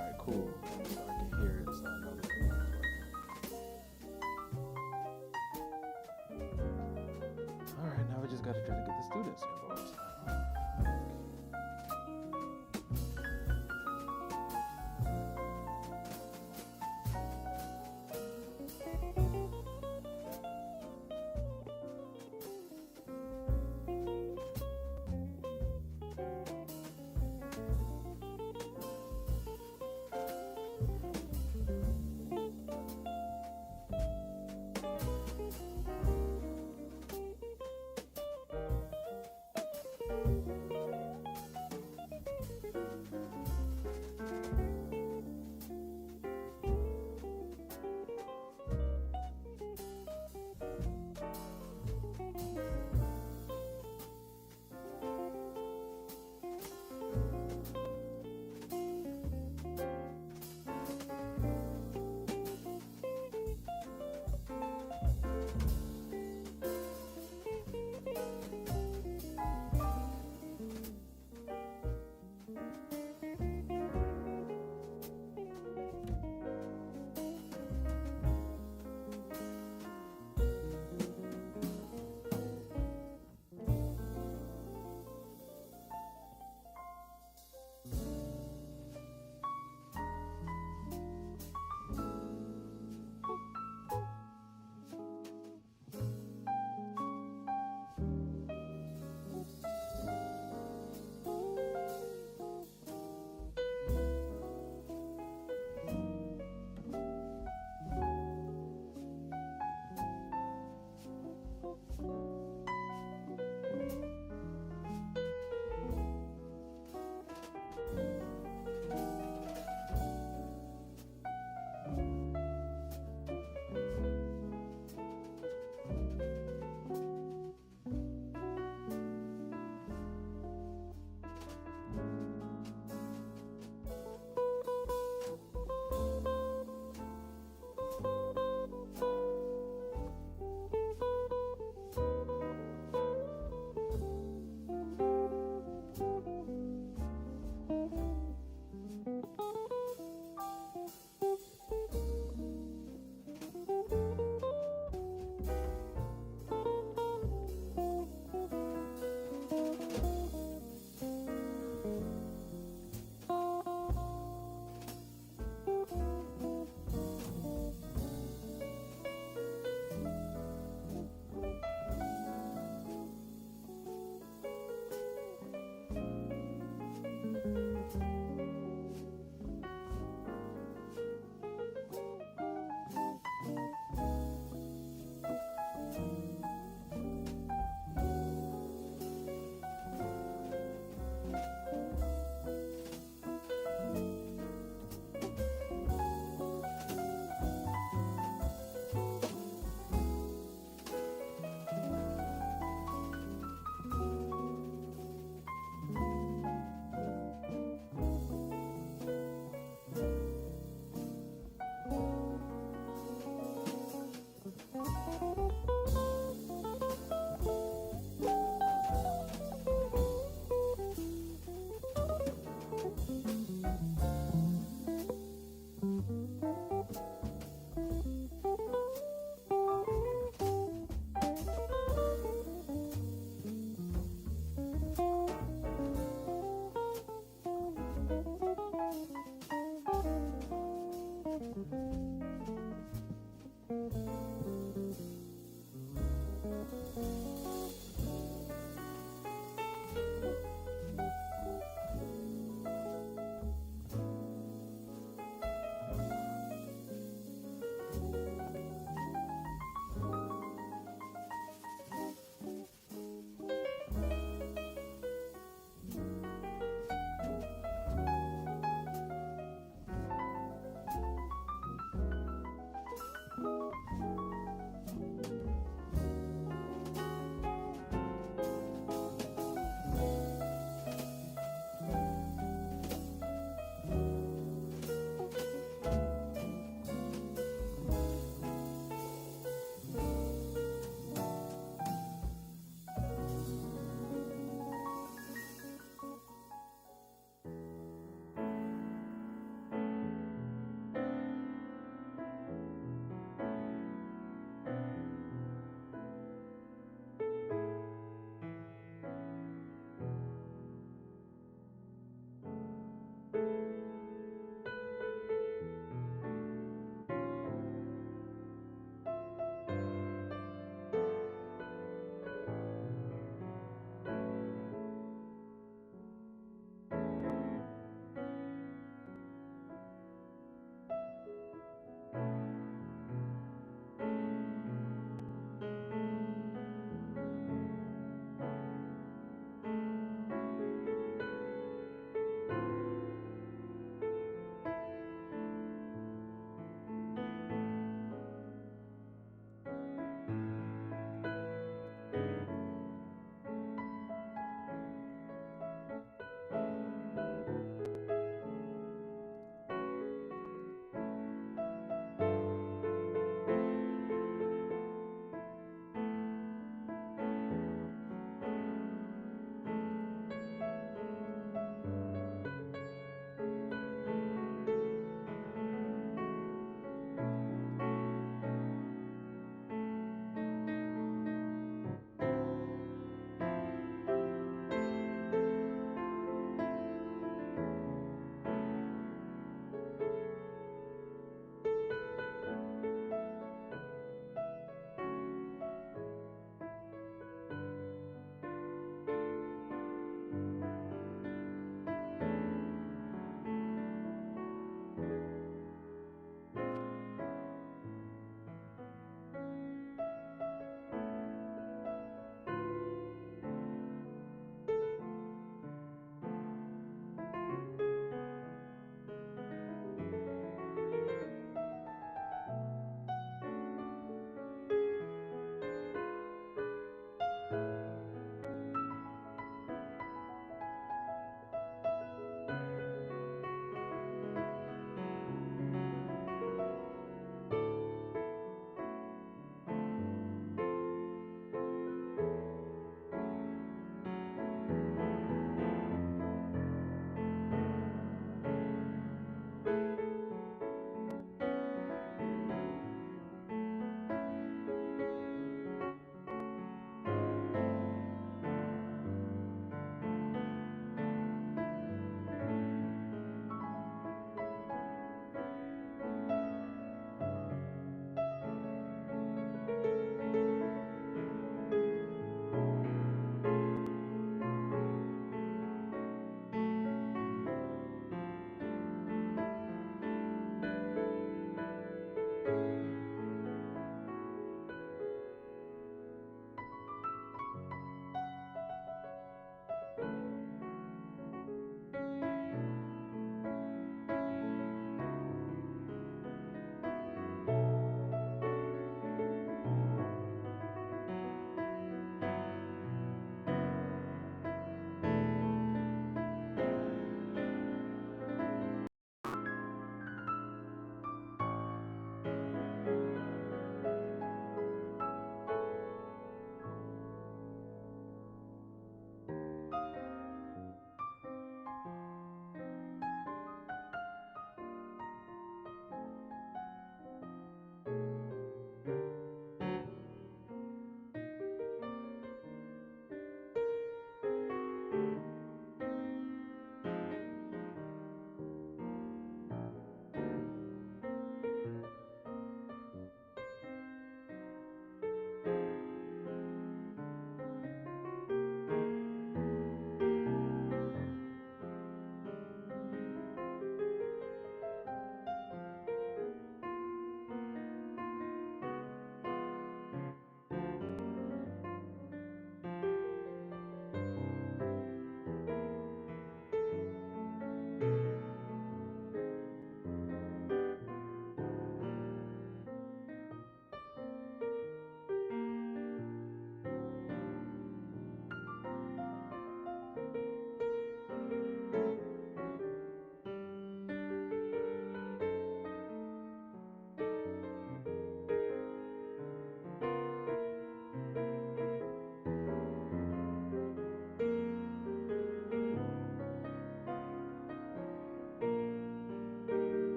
Alright, cool. So I can hear it, so I know the command is working. Alright, now we just gotta try to get the students involved now.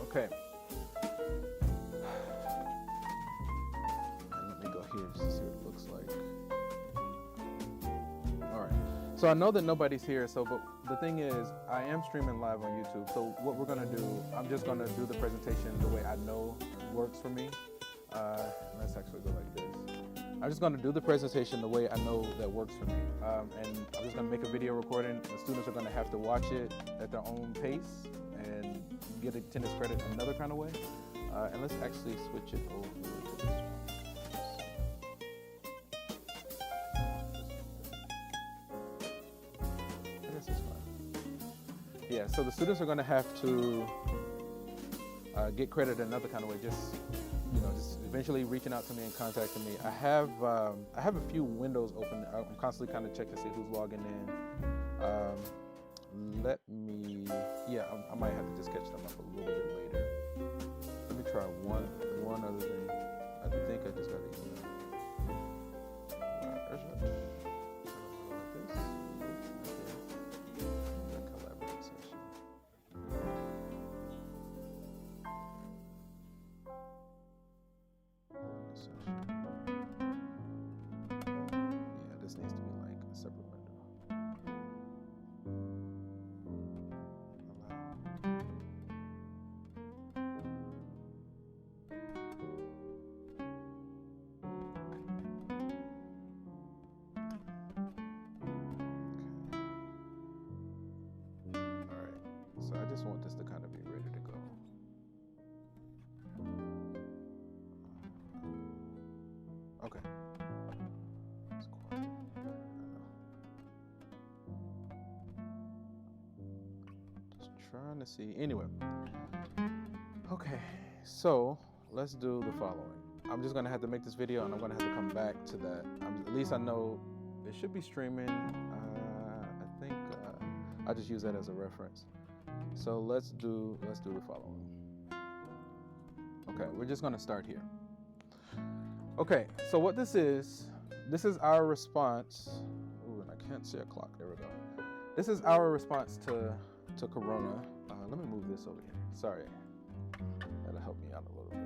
Okay. And let me go here just to see what it looks like. All right. So I know that nobody's here, but the thing is, I am streaming live on YouTube. So what we're gonna do, I'm just gonna do the presentation the way I know works for me. Let's actually go like this. I'm just gonna do the presentation the way I know that works for me. And I'm just gonna make a video recording. The students are gonna have to watch it at their own pace and get attendance credit another kind of way. And let's actually switch it over to this one. I guess it's fine. Yeah, so the students are gonna have to get credit another kind of way, just eventually reaching out to me and contacting me. I have a few windows open. I'm constantly kind of checking to see who's logging in. I might have to just catch them up a little bit later. Let me try one other thing. I think I just got an email. There's it. Like this. Okay. Collaborate session. Yeah, this needs to be like a separate window. So I just want this to kind of be ready to go. Okay. It's quiet. Just trying to see. Anyway. Okay. So let's do the following. I'm just gonna have to make this video, and I'm gonna have to come back to that. At least I know it should be streaming. I think I'll just use that as a reference. So let's do the following. Okay, we're just gonna start here. Okay, so what this is our response. Ooh, and I can't see a clock. There we go. This is our response to Corona. Let me move this over here. Sorry, that'll help me out a little bit.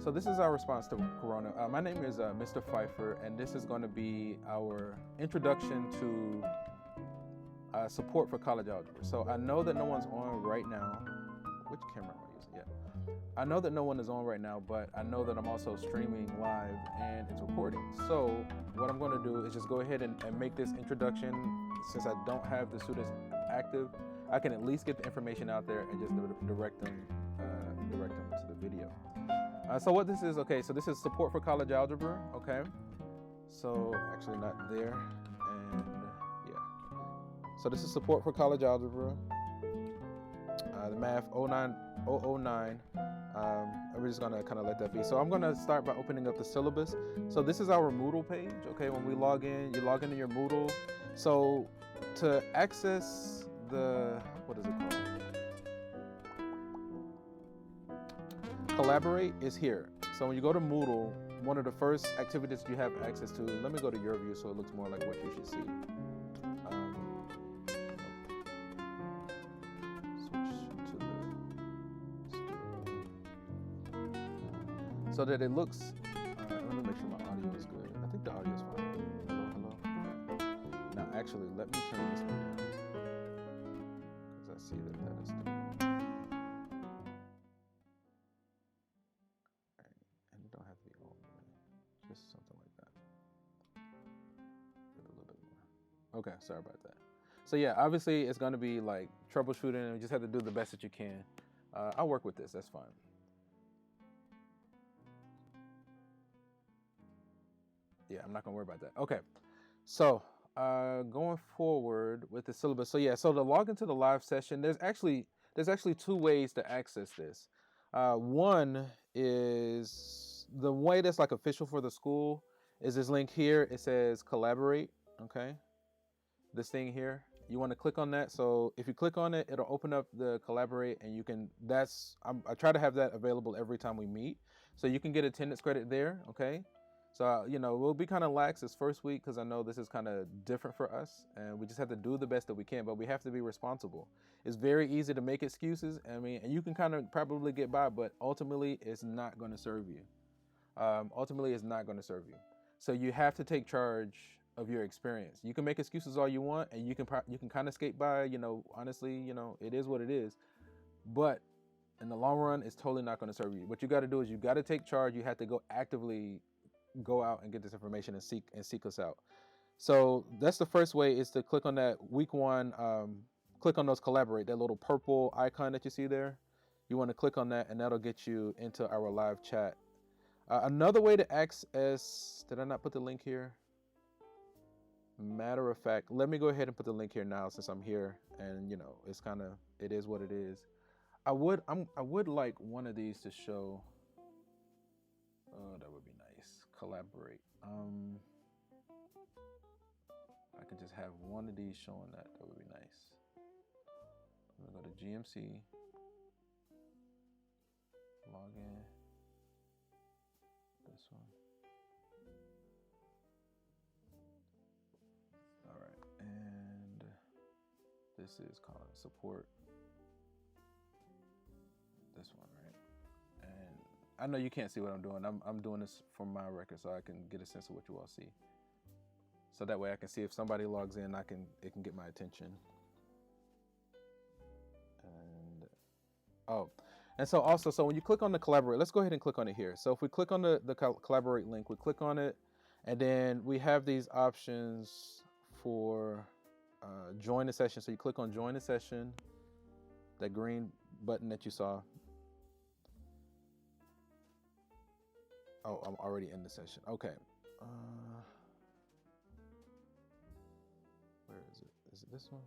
So this is our response to Corona. My name is Mr. Pfeiffer, and this is going to be our introduction to support for college algebra. So I know that no one's on right now. Which camera am I using? Yeah. I know that no one is on right now, but I know that I'm also streaming live and it's recording. So what I'm going to do is just go ahead and make this introduction. Since I don't have the students active, I can at least get the information out there and just direct them to the video. So what this is, okay, so this is support for college algebra, okay? So actually not there, and yeah. So this is support for college algebra, the math 009, we're just gonna kind of let that be. So I'm gonna start by opening up the syllabus. So this is our Moodle page, okay? When we log in, you log into your Moodle. So to access the, what is it called? Collaborate is here. So when you go to Moodle, one of the first activities you have access to, let me go to your view so it looks more like what you should see. So that it looks, let me make sure my audio is good. I think the audio is fine. Hello. Now actually, let me turn this one down, because I see that is too low. Right. And it don't have to be all the way, just something like that. Give it a little bit more. Okay, sorry about that. So yeah, obviously it's gonna be like troubleshooting, and you just have to do the best that you can. I'll work with this, that's fine. Yeah, I'm not gonna worry about that. Okay, so going forward with the syllabus. So yeah, so to log into the live session, there's actually two ways to access this. One is the way that's like official for the school is this link here. It says collaborate. Okay, this thing here. You want to click on that. So if you click on it, it'll open up the collaborate, and you can. I try to have that available every time we meet, so you can get attendance credit there. Okay. So, we'll be kind of lax this first week because I know this is kind of different for us and we just have to do the best that we can, but we have to be responsible. It's very easy to make excuses. I mean, and you can kind of probably get by, but ultimately it's not going to serve you. Ultimately it's not going to serve you. So you have to take charge of your experience. You can make excuses all you want and you can kind of skate by, honestly, it is what it is. But in the long run, it's totally not going to serve you. What you got to do is you got to take charge. You have to go actively go out and get this information and seek us out. So that's the first way, is to click on that week 1, click on those collaborate, that little purple icon that you see there. You want to click on that and that'll get you into our live chat. Another way to access, did I not put the link here? Matter of fact, let me go ahead and put the link here now since I'm here, and it's kind of, it is what it is. I would like one of these to show. Oh, that would be nice. Collaborate. I could just have one of these showing that. That would be nice. I'm gonna go to GMC. Log in. This one. All right, and this is called support. This one, right? And I know you can't see what I'm doing. I'm doing this for my record so I can get a sense of what you all see. So that way I can see if somebody logs in, it can get my attention. And so also, so when you click on the collaborate, let's go ahead and click on it here. So if we click on the collaborate link, we click on it, and then we have these options for join the session. So you click on join the session, that green button that you saw. Oh, I'm already in the session. Okay. Where is it? Is it this one?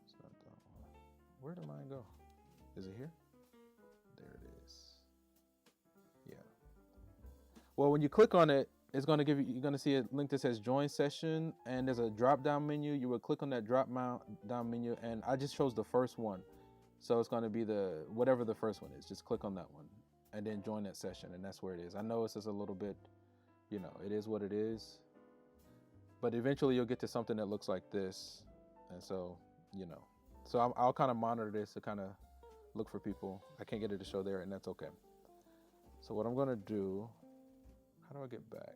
It's not that one. Where did mine go? Is it here? There it is. Yeah. Well, when you click on it, it's going to give you, you're going to see a link that says join session, and there's a drop down menu. You will click on that drop down menu, and I just chose the first one. So it's going to be whatever the first one is. Just click on that one and then join that session, and that's where it is. I know it's just a little bit, it is what it is, but eventually you'll get to something that looks like this. And so, so I'll kind of monitor this to kind of look for people. I can't get it to show there, and that's okay. So what I'm going to do, how do I get back?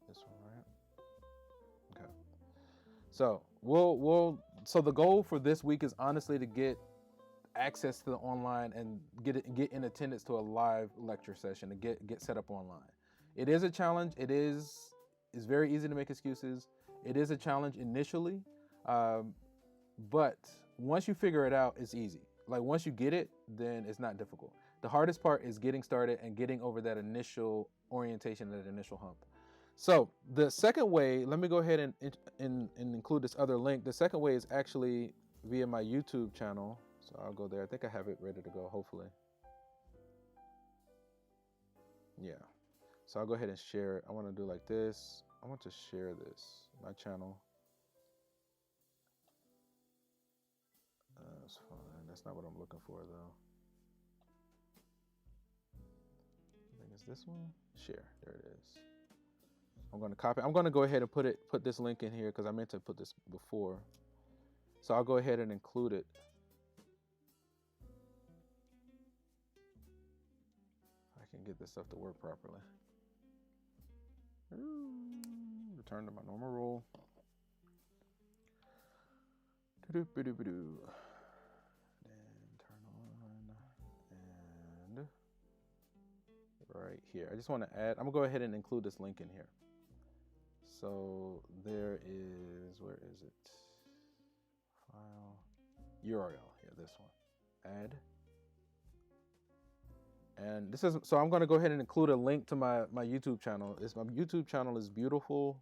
This one, right? Okay. So so the goal for this week is honestly to get access to the online and get in attendance to a live lecture session, to get set up online. It is a challenge. It's very easy to make excuses. It is a challenge initially, but once you figure it out, it's easy. Like once you get it, then it's not difficult. The hardest part is getting started and getting over that initial orientation, that initial hump. So the second way, let me go ahead and include this other link. The second way is actually via my YouTube channel. So I'll go there. I think I have it ready to go, hopefully. Yeah. So I'll go ahead and share it. I want to do like this. I want to share this, my channel. That's fine. That's not what I'm looking for, though. I think it's this one. Share. There it is. I'm going to copy. I'm going to go ahead and put this link in here because I meant to put this before. So I'll go ahead and include it. If I can get this stuff to work properly. Return to my normal role. And turn on, and right here. I just want to add, I'm gonna go ahead and include this link in here. So there is, where is it? File, URL, here, this one, add. And this is, so I'm gonna go ahead and include a link to my YouTube channel. My YouTube channel is Beautiful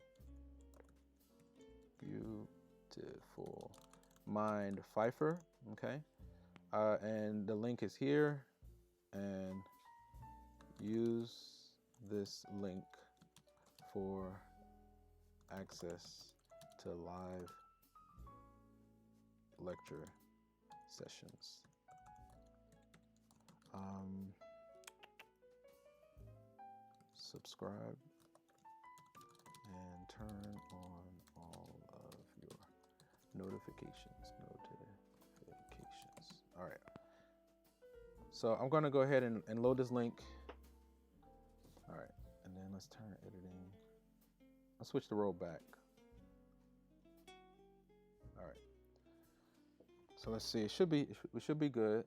Mind Pfeiffer, okay? And the link is here, and use this link for access to live lecture sessions. subscribe, and turn on all of your notifications. All right. So I'm going to go ahead and load this link. All right. And then let's turn editing. I'll switch the roll back. All right. So let's see. We should be good.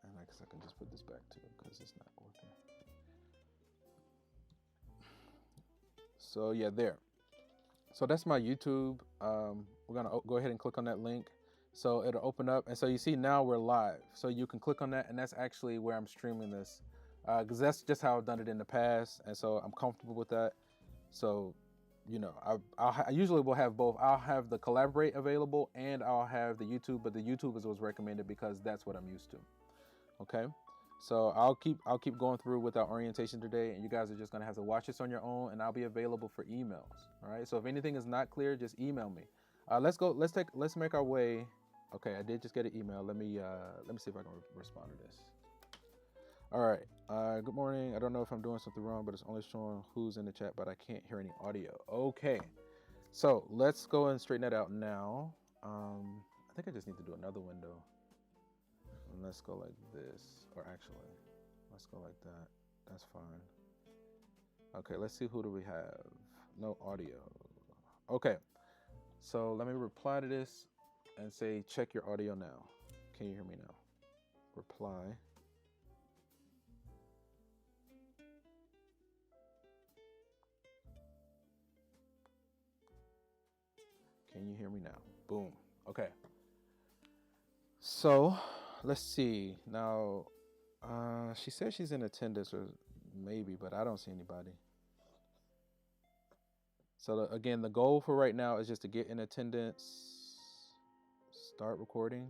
And I guess I can just put this back too because it's not working. So yeah, there. So that's my YouTube. We're gonna go ahead and click on that link. So it'll open up, and so you see now we're live. So you can click on that, and that's actually where I'm streaming this, because that's just how I've done it in the past, and so I'm comfortable with that. So, you know, I usually will have both. I'll have the Collaborate available, and I'll have the YouTube, but the YouTube is what's recommended because that's what I'm used to. Okay, so I'll keep going through with our orientation today, and you guys are just gonna have to watch this on your own, and I'll be available for emails. All right, so if anything is not clear, just email me. Let's make our way. Okay, I did just get an email. Let me see if I can respond to this. All right. Good morning. I don't know if I'm doing something wrong, but it's only showing who's in the chat, but I can't hear any audio. Okay. So let's go and straighten that out now. I think I just need to do another window. And let's go like this, or actually, let's go like that. That's fine. Okay, let's see, who do we have? No audio. Okay. So let me reply to this and say, check your audio now. Can you hear me now? Reply. Can you hear me now? Boom. Okay. So let's see. Now, she says she's in attendance, or maybe, but I don't see anybody. So again, the goal for right now is just to get in attendance. Start recording.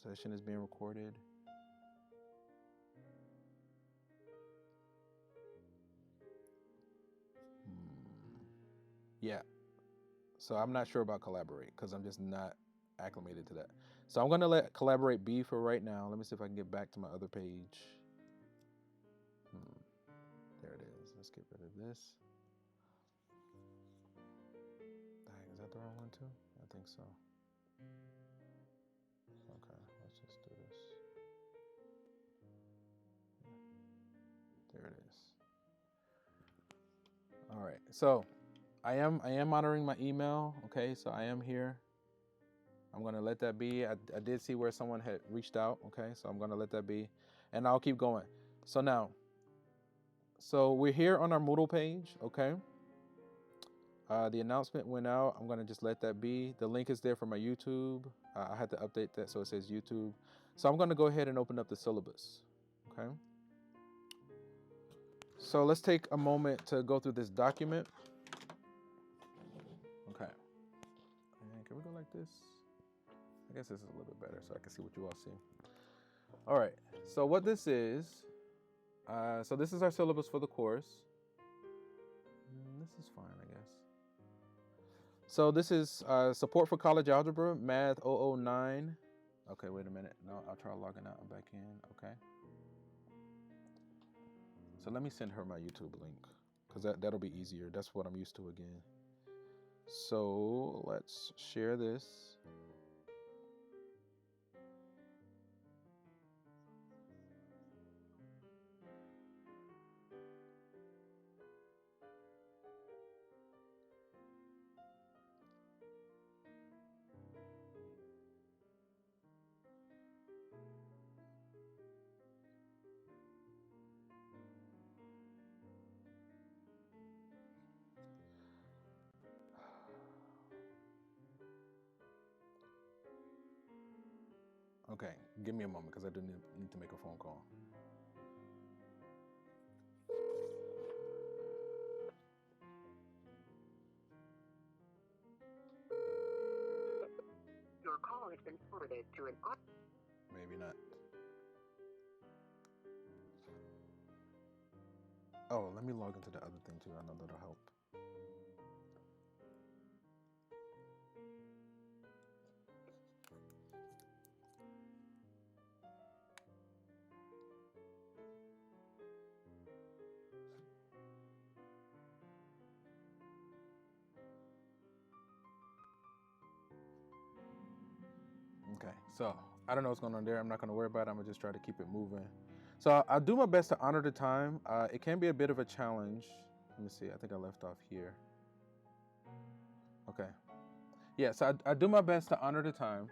Session is being recorded. Yeah. So I'm not sure about Collaborate because I'm just not acclimated to that. So I'm going to let Collaborate be for right now. Let me see if I can get back to my other page. There it is. Let's get rid of this. Dang, is that the wrong one too? I think so. Okay, let's just do this. There it is. All right. So I am monitoring my email. Okay, so I am here. I'm gonna let that be. I did see where someone had reached out. Okay, so I'm gonna let that be, and I'll keep going. So now, so we're here on our Moodle page. Okay. The announcement went out. I'm gonna just let that be. The link is there for my YouTube. I had to update that so it says YouTube. So I'm gonna go ahead and open up the syllabus. Okay. So let's take a moment to go through this document. Okay. And can we go like this? I guess this is a little bit better so I can see what you all see. All right. So what this is, so this is our syllabus for the course. This is fine, I guess. So this is support for college algebra, math 009. Okay, wait a minute. No, I'll try logging out and back in. Okay. So let me send her my YouTube link because that'll be easier. That's what I'm used to again. So let's share this. Okay, give me a moment because I do need to make a phone call. Your call has been forwarded to an... Maybe not. Oh, let me log into the other thing too. I know that'll help. Okay, so I don't know what's going on there. I'm not going to worry about it. I'm going to just try to keep it moving. So I'll do my best to honor the time. It can be a bit of a challenge. Let me see. I think I left off here. Okay. Yeah, so I do my best to honor the time.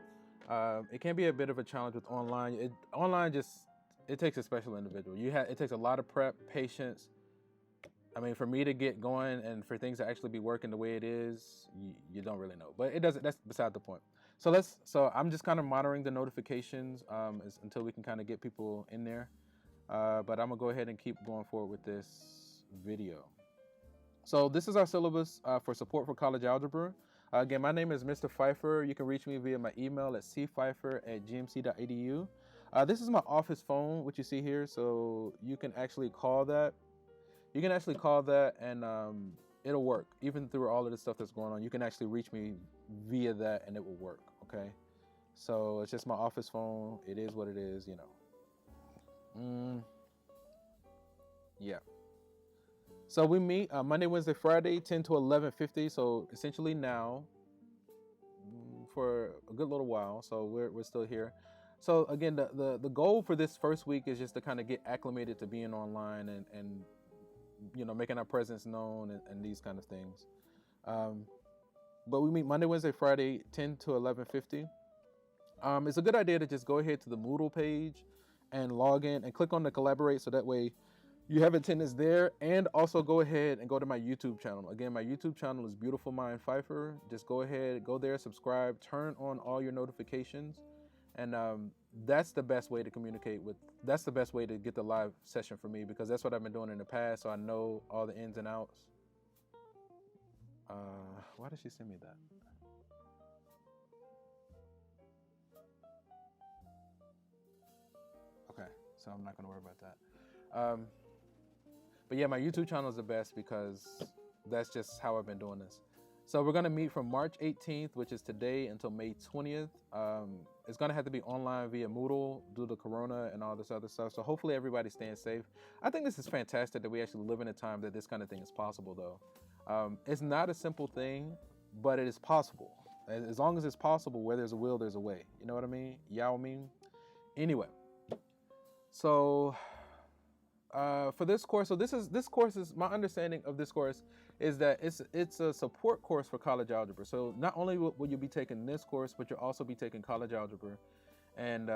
It can be a bit of a challenge with online. Online it takes a special individual. It takes a lot of prep, patience. I mean, for me to get going and for things to actually be working the way it is, you don't really know. But it doesn't. That's beside the point. So I'm just kind of monitoring the notifications until we can kind of get people in there. But I'm gonna go ahead and keep going forward with this video. So this is our syllabus for support for college algebra. Again, my name is Mr. Pfeiffer. You can reach me via my email at cpfeiffer@gmc.edu. This is my office phone, which you see here. So you can actually call that. You can actually call that and it'll work. Even through all of the stuff that's going on, you can actually reach me via that and it will work, okay? So it's just my office phone. It is what it is, you know. Yeah. So we meet Monday, Wednesday, Friday, 10 to 11:50. So essentially now for a good little while. So we're still here. So again, the goal for this first week is just to kind of get acclimated to being online and you know, making our presence known and these kind of things. But we meet Monday, Wednesday, Friday, 10 to 11:50. It's a good idea to just go ahead to the Moodle page and log in and click on the collaborate, so that way you have attendance there. And also go ahead and go to my YouTube channel. Again, my YouTube channel is Beautiful Mind Pfeiffer. Just go ahead, go there, subscribe, turn on all your notifications. And that's the best way to communicate that's the best way to get the live session for me, because that's what I've been doing in the past. So I know all the ins and outs. Why did she send me that? Okay, so I'm not gonna worry about that. But yeah, my YouTube channel is the best because that's just how I've been doing this. So we're gonna meet from March 18th, which is today, until May 20th. It's gonna have to be online via Moodle due to Corona and all this other stuff. So hopefully everybody's staying safe. I think this is fantastic that we actually live in a time that this kind of thing is possible, though. It's not a simple thing, but it is possible. As long as it's possible, where there's a will, there's a way. You know what I mean? Yao mean? Anyway, so for this course, so this course is, my understanding of this course is that it's a support course for college algebra. So not only will you be taking this course, but you'll also be taking college algebra, and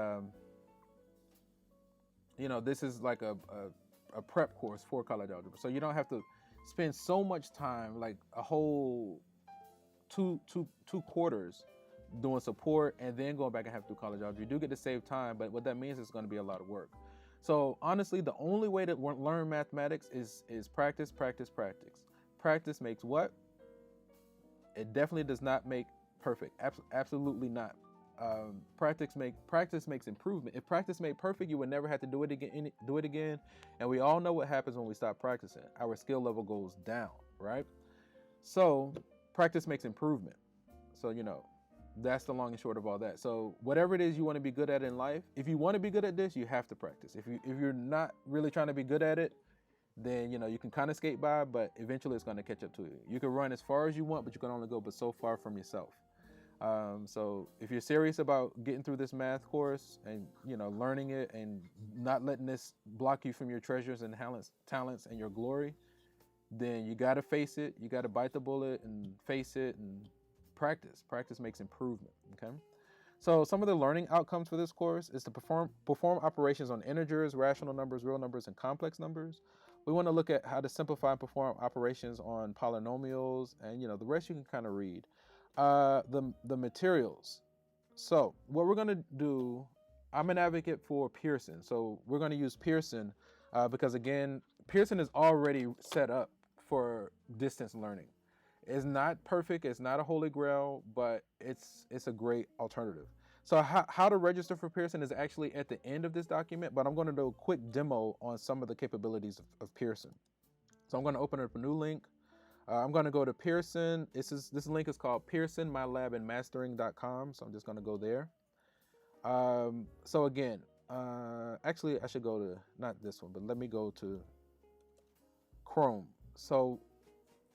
you know, this is like a prep course for college algebra. So you don't have to spend so much time, like a whole two quarters doing support and then going back and have to do college algebra. You do get to save time, but what that means is going to be a lot of work. So honestly, the only way to learn mathematics is practice, practice, practice. Practice makes what? It definitely does not make perfect. Absolutely not. Practice makes improvement. If practice made perfect, you would never have to do it again. And we all know what happens when we stop practicing. Our skill level goes down, right? So practice makes improvement. So, you know, that's the long and short of all that. So whatever it is you want to be good at in life, if you want to be good at this, you have to practice. If you're not really trying to be good at it, then, you know, you can kind of skate by, but eventually it's going to catch up to you. You can run as far as you want, but you can only go but so far from yourself. So if you're serious about getting through this math course and, you know, learning it and not letting this block you from your treasures and talents and your glory, then you got to face it. You got to bite the bullet and face it and practice. Practice makes improvement, okay? So some of the learning outcomes for this course is to perform operations on integers, rational numbers, real numbers, and complex numbers. We want to look at how to simplify and perform operations on polynomials, and, you know, the rest you can kind of read. The materials. So what we're going to do, I'm an advocate for Pearson. So we're going to use Pearson because, again, Pearson is already set up for distance learning. It's not perfect, it's not a holy grail, but it's a great alternative. So how to register for Pearson is actually at the end of this document, but I'm going to do a quick demo on some of the capabilities of Pearson. So I'm going to open up a new link. I'm going to go to Pearson. This link is called pearsonmylabandmastering.com. So I'm just going to go there. So again, actually I should go to, not this one, but let me go to Chrome. So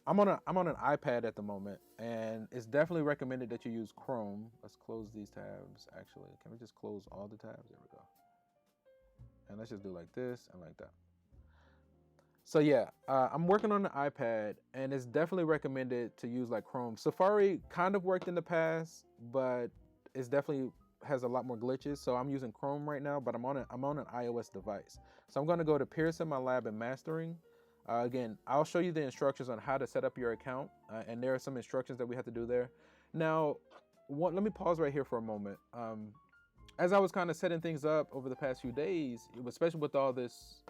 I'm on an iPad at the moment, and it's definitely recommended that you use Chrome. Let's close these tabs. Actually, can we just close all the tabs? There we go. And let's just do like this and like that. So yeah, I'm working on the iPad, and it's definitely recommended to use like Chrome. Safari kind of worked in the past, but it's definitely has a lot more glitches. So I'm using Chrome right now, but I'm on an iOS device. So I'm going to go to Pearson, my lab, and mastering. Again, I'll show you the instructions on how to set up your account, and there are some instructions that we have to do there. Now, let me pause right here for a moment. As I was kind of setting things up over the past few days, especially with all this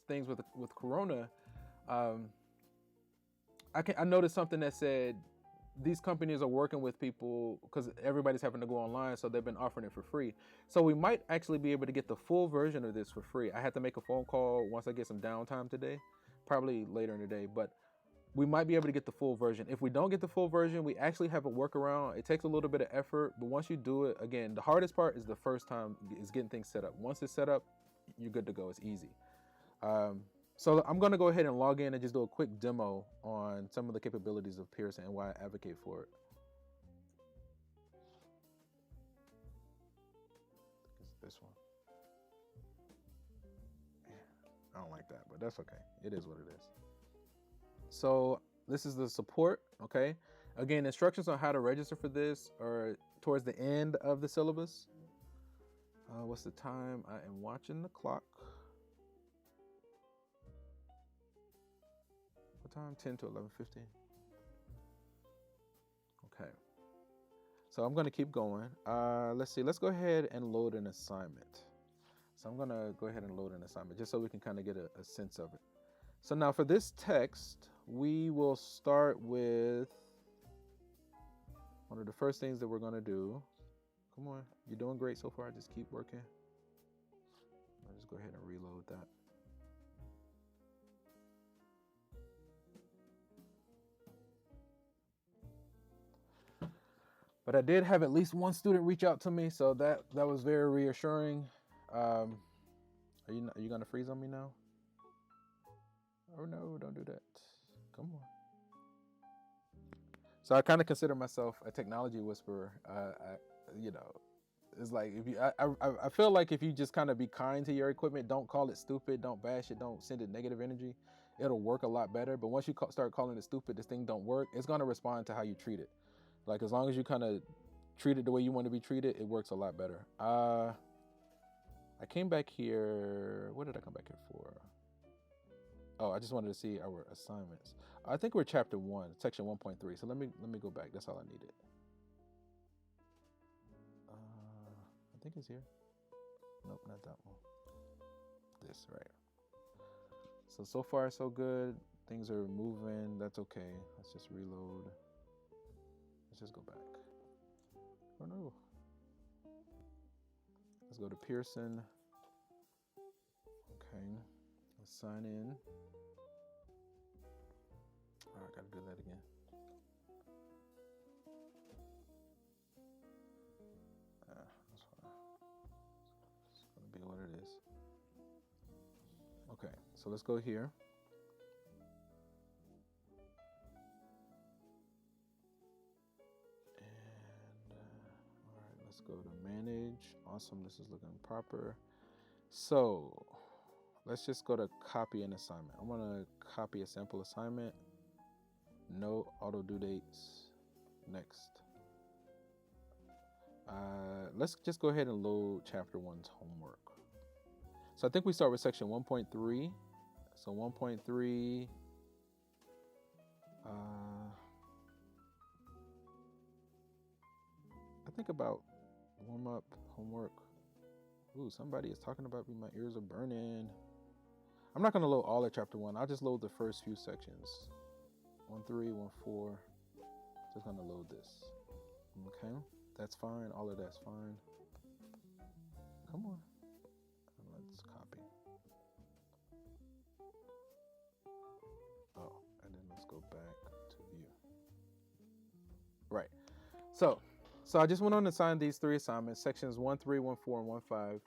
things with Corona, I noticed something that said these companies are working with people because everybody's having to go online, so they've been offering it for free. So we might actually be able to get the full version of this for free. I had to make a phone call once I get some downtime today, probably later in the day, but we might be able to get the full version. If we don't get the full version, we actually have a workaround. It takes a little bit of effort, but once you do it, again, the hardest part is the first time is getting things set up. Once it's set up, you're good to go. It's easy. So I'm going to go ahead and log in and just do a quick demo on some of the capabilities of Pearson and why I advocate for it. It's this one. I don't like that, but that's okay. It is what it is. So this is the support, okay? Again, instructions on how to register for this are towards the end of the syllabus. What's the time? I am watching the clock. What time? 10 to 11:15. Okay. So I'm going to keep going. Let's see. Let's go ahead and load an assignment. So I'm going to go ahead and load an assignment just so we can kind of get a sense of it. So now for this text, we will start with one of the first things that we're going to do. Come on. You're doing great so far. Just keep working. I'll just go ahead and reload that. But I did have at least one student reach out to me, so that was very reassuring. Are you gonna freeze on me now? Oh no, don't do that. Come on. So I kind of consider myself a technology whisperer. It's like if you, I feel like if you just kind of be kind to your equipment, don't call it stupid, don't bash it, don't send it negative energy, it'll work a lot better. But once you start calling it stupid, this thing don't work. It's gonna respond to how you treat it. Like as long as you kind of treat it the way you want to be treated, it works a lot better. I came back here. What did I come back here for? Oh, I just wanted to see our assignments. I think we're chapter 1, section 1.3. So let me go back. That's all I needed. I think it's here. Nope, not that one. This, right. So far so good. Things are moving. That's okay. Let's just reload. Let's just go back. Oh no. Let's go to Pearson. Okay. Let's sign in. All right, gotta do that again. That's fine. It's gonna be what it is. Okay, so let's go here. Go to manage. Awesome. This is looking proper. So let's just go to copy an assignment. I'm going to copy a sample assignment. No auto due dates. Next. Let's just go ahead and load chapter 1's homework. So I think we start with section 1.3. So 1.3. I think about warm up, homework. Ooh, somebody is talking about me. My ears are burning. I'm not going to load all of chapter 1. I'll just load the first few sections. 1.3, 1.4. Just going to load this. Okay, that's fine. All of that's fine. Come on. Let's copy. Oh, and then let's go back to view. Right. So I just went on and signed these 3 assignments, sections 1.3, 1.4, and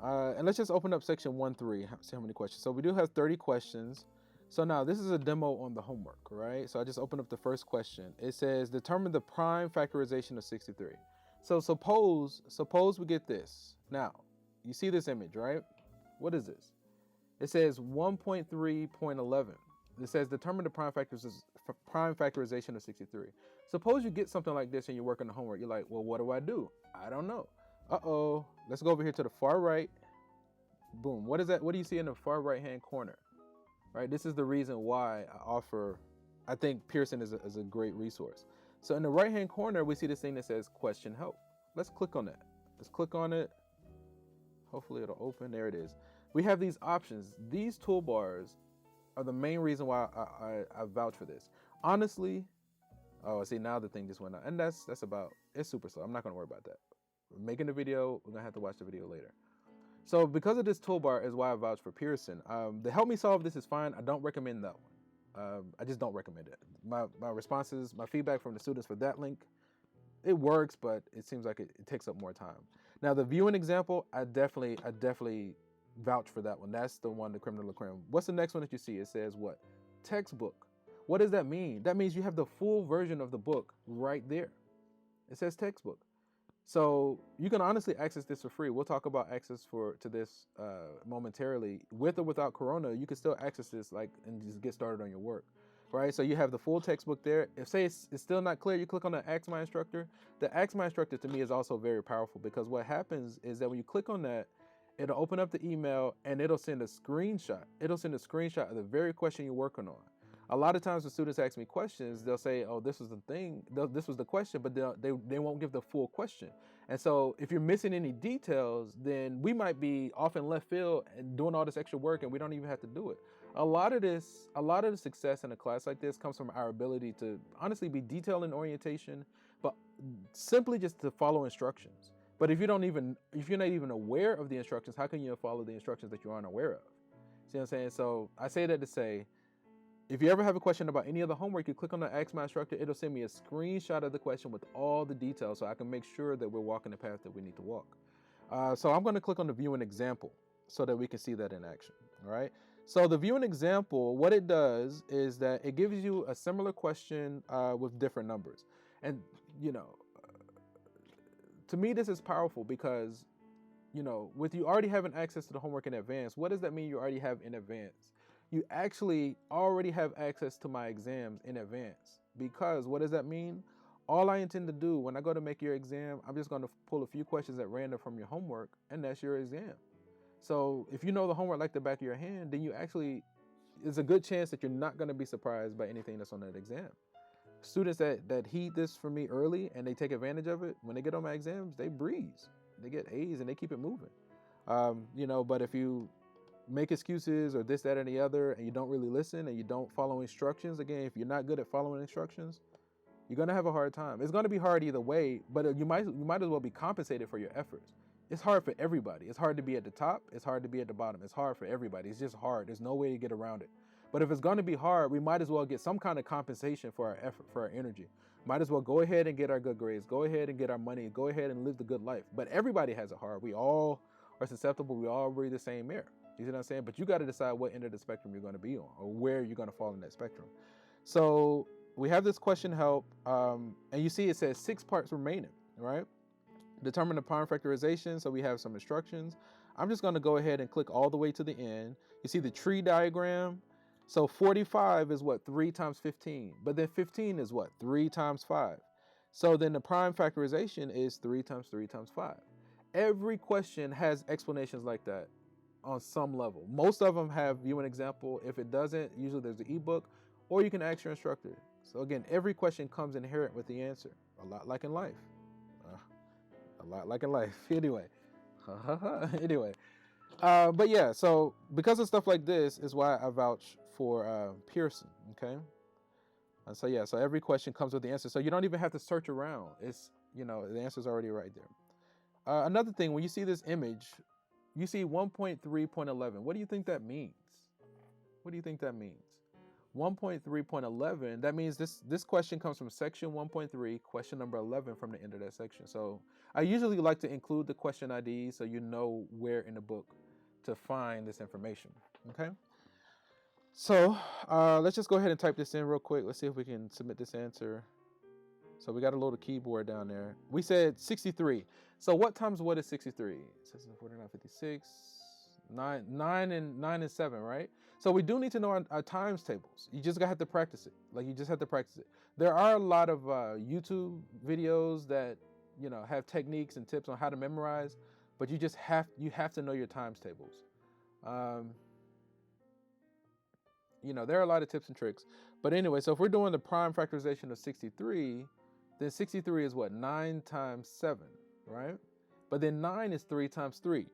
1.5. And let's just open up section 1.3, see how many questions. So we do have 30 questions. So now this is a demo on the homework, right? So I just opened up the first question. It says determine the prime factorization of 63. So suppose we get this. Now, you see this image, right? What is this? It says 1.3.11. It says determine the prime factorization of 63. Suppose you get something like this and you're working the homework. You're like, well, what do? I don't know. Uh-oh. Let's go over here to the far right. Boom. What is that? What do you see in the far right-hand corner? Right? This is the reason why I think Pearson is a great resource. So in the right-hand corner, we see this thing that says question help. Let's click on that. Let's click on it. Hopefully it'll open. There it is. We have these options. These toolbars are the main reason why I vouch for this. Honestly, oh, see, now the thing just went out. And that's about, it's super slow. I'm not going to worry about that. We're making the video. We're going to have to watch the video later. So because of this toolbar is why I vouch for Pearson. The help me solve this is fine. I don't recommend that one. I just don't recommend it. My responses, my feedback from the students for that link, it works, but it seems like it takes up more time. Now the viewing example, I definitely vouch for that one. That's the one, the creme de la creme. What's the next one that you see? It says what? Textbook. What does that mean? That means you have the full version of the book right there. It says textbook. So you can honestly access this for free. We'll talk about access to this momentarily. With or without Corona, you can still access this and just get started on your work, right? So you have the full textbook there. If say it's still not clear, you click on the Ask My Instructor. The Ask My Instructor to me is also very powerful because what happens is that when you click on that, it'll open up the email and it'll send a screenshot. It'll send a screenshot of the very question you're working on. A lot of times when students ask me questions, they'll say, oh, this was the thing, this was the question, but they won't give the full question. And so if you're missing any details, then we might be off in left field and doing all this extra work and we don't even have to do it. A lot of the success in a class like this comes from our ability to honestly be detailed in orientation, but simply just to follow instructions. But if you're not even aware of the instructions, how can you follow the instructions that you aren't aware of? See what I'm saying? So I say that to say, if you ever have a question about any of the homework, you click on the Ask My Instructor, it'll send me a screenshot of the question with all the details so I can make sure that we're walking the path that we need to walk. So I'm going to click on the view an example so that we can see that in action, all right? So the view an example, what it does is that it gives you a similar question with different numbers. And, to me, this is powerful because, with you already having access to the homework in advance, what does that mean you already have in advance? You actually already have access to my exams in advance. Because what does that mean? All I intend to do when I go to make your exam, I'm just going to pull a few questions at random from your homework, and that's your exam. So if you know the homework like the back of your hand, then there's a good chance that you're not going to be surprised by anything that's on that exam. Students that heed this from me early and they take advantage of it, when they get on my exams, they breeze. They get A's and they keep it moving. But if you make excuses or this, that, and the other, and you don't really listen and you don't follow instructions, again, if you're not good at following instructions, you're going to have a hard time. It's going to be hard either way, but you might as well be compensated for your efforts. It's hard for everybody. It's hard to be at the top. It's hard to be at the bottom. It's hard for everybody. It's just hard. There's no way to get around it. But if it's going to be hard, we might as well get some kind of compensation for our effort, for our energy. Might as well go ahead and get our good grades. Go ahead and get our money. Go ahead and live the good life. But everybody has it hard. We all are susceptible. We all breathe the same air. You see what I'm saying? But you got to decide what end of the spectrum you're going to be on or where you're going to fall in that spectrum. So we have this question help, and you see it says 6 parts remaining, right? Determine the prime factorization. So we have some instructions. I'm just going to go ahead and click all the way to the end. You see the tree diagram. So 45 is what? 3 times 15. But then 15 is what? 3 times 5. So then the prime factorization is 3 times 3 times 5. Every question has explanations like that on some level. Most of them have view an example. If it doesn't, usually there's an ebook, or you can ask your instructor. So again, every question comes inherent with the answer. A lot like in life. Anyway. But yeah, so because of stuff like this is why I vouch for Pearson, okay? So every question comes with the answer. So you don't even have to search around. It's, the answer's already right there. Another thing, when you see this image, you see 1.3.11. What do you think that means? 1.3.11, that means this question comes from section 1.3, question number 11 from the end of that section. So I usually like to include the question ID so you know where in the book to find this information, okay? So let's just go ahead and type this in real quick. Let's see if we can submit this answer. So we got a little keyboard down there. We said 63. So what times what is 63? It says 49, 56, 9 and 7, right? So we do need to know our times tables. You just gotta have to practice it. Like you just have to practice it. There are a lot of YouTube videos that have techniques and tips on how to memorize, but you have to know your times tables. There are a lot of tips and tricks. But anyway, so if we're doing the prime factorization of 63, then 63 is what? 9 times 7, right? But then 9 is 3 times 3.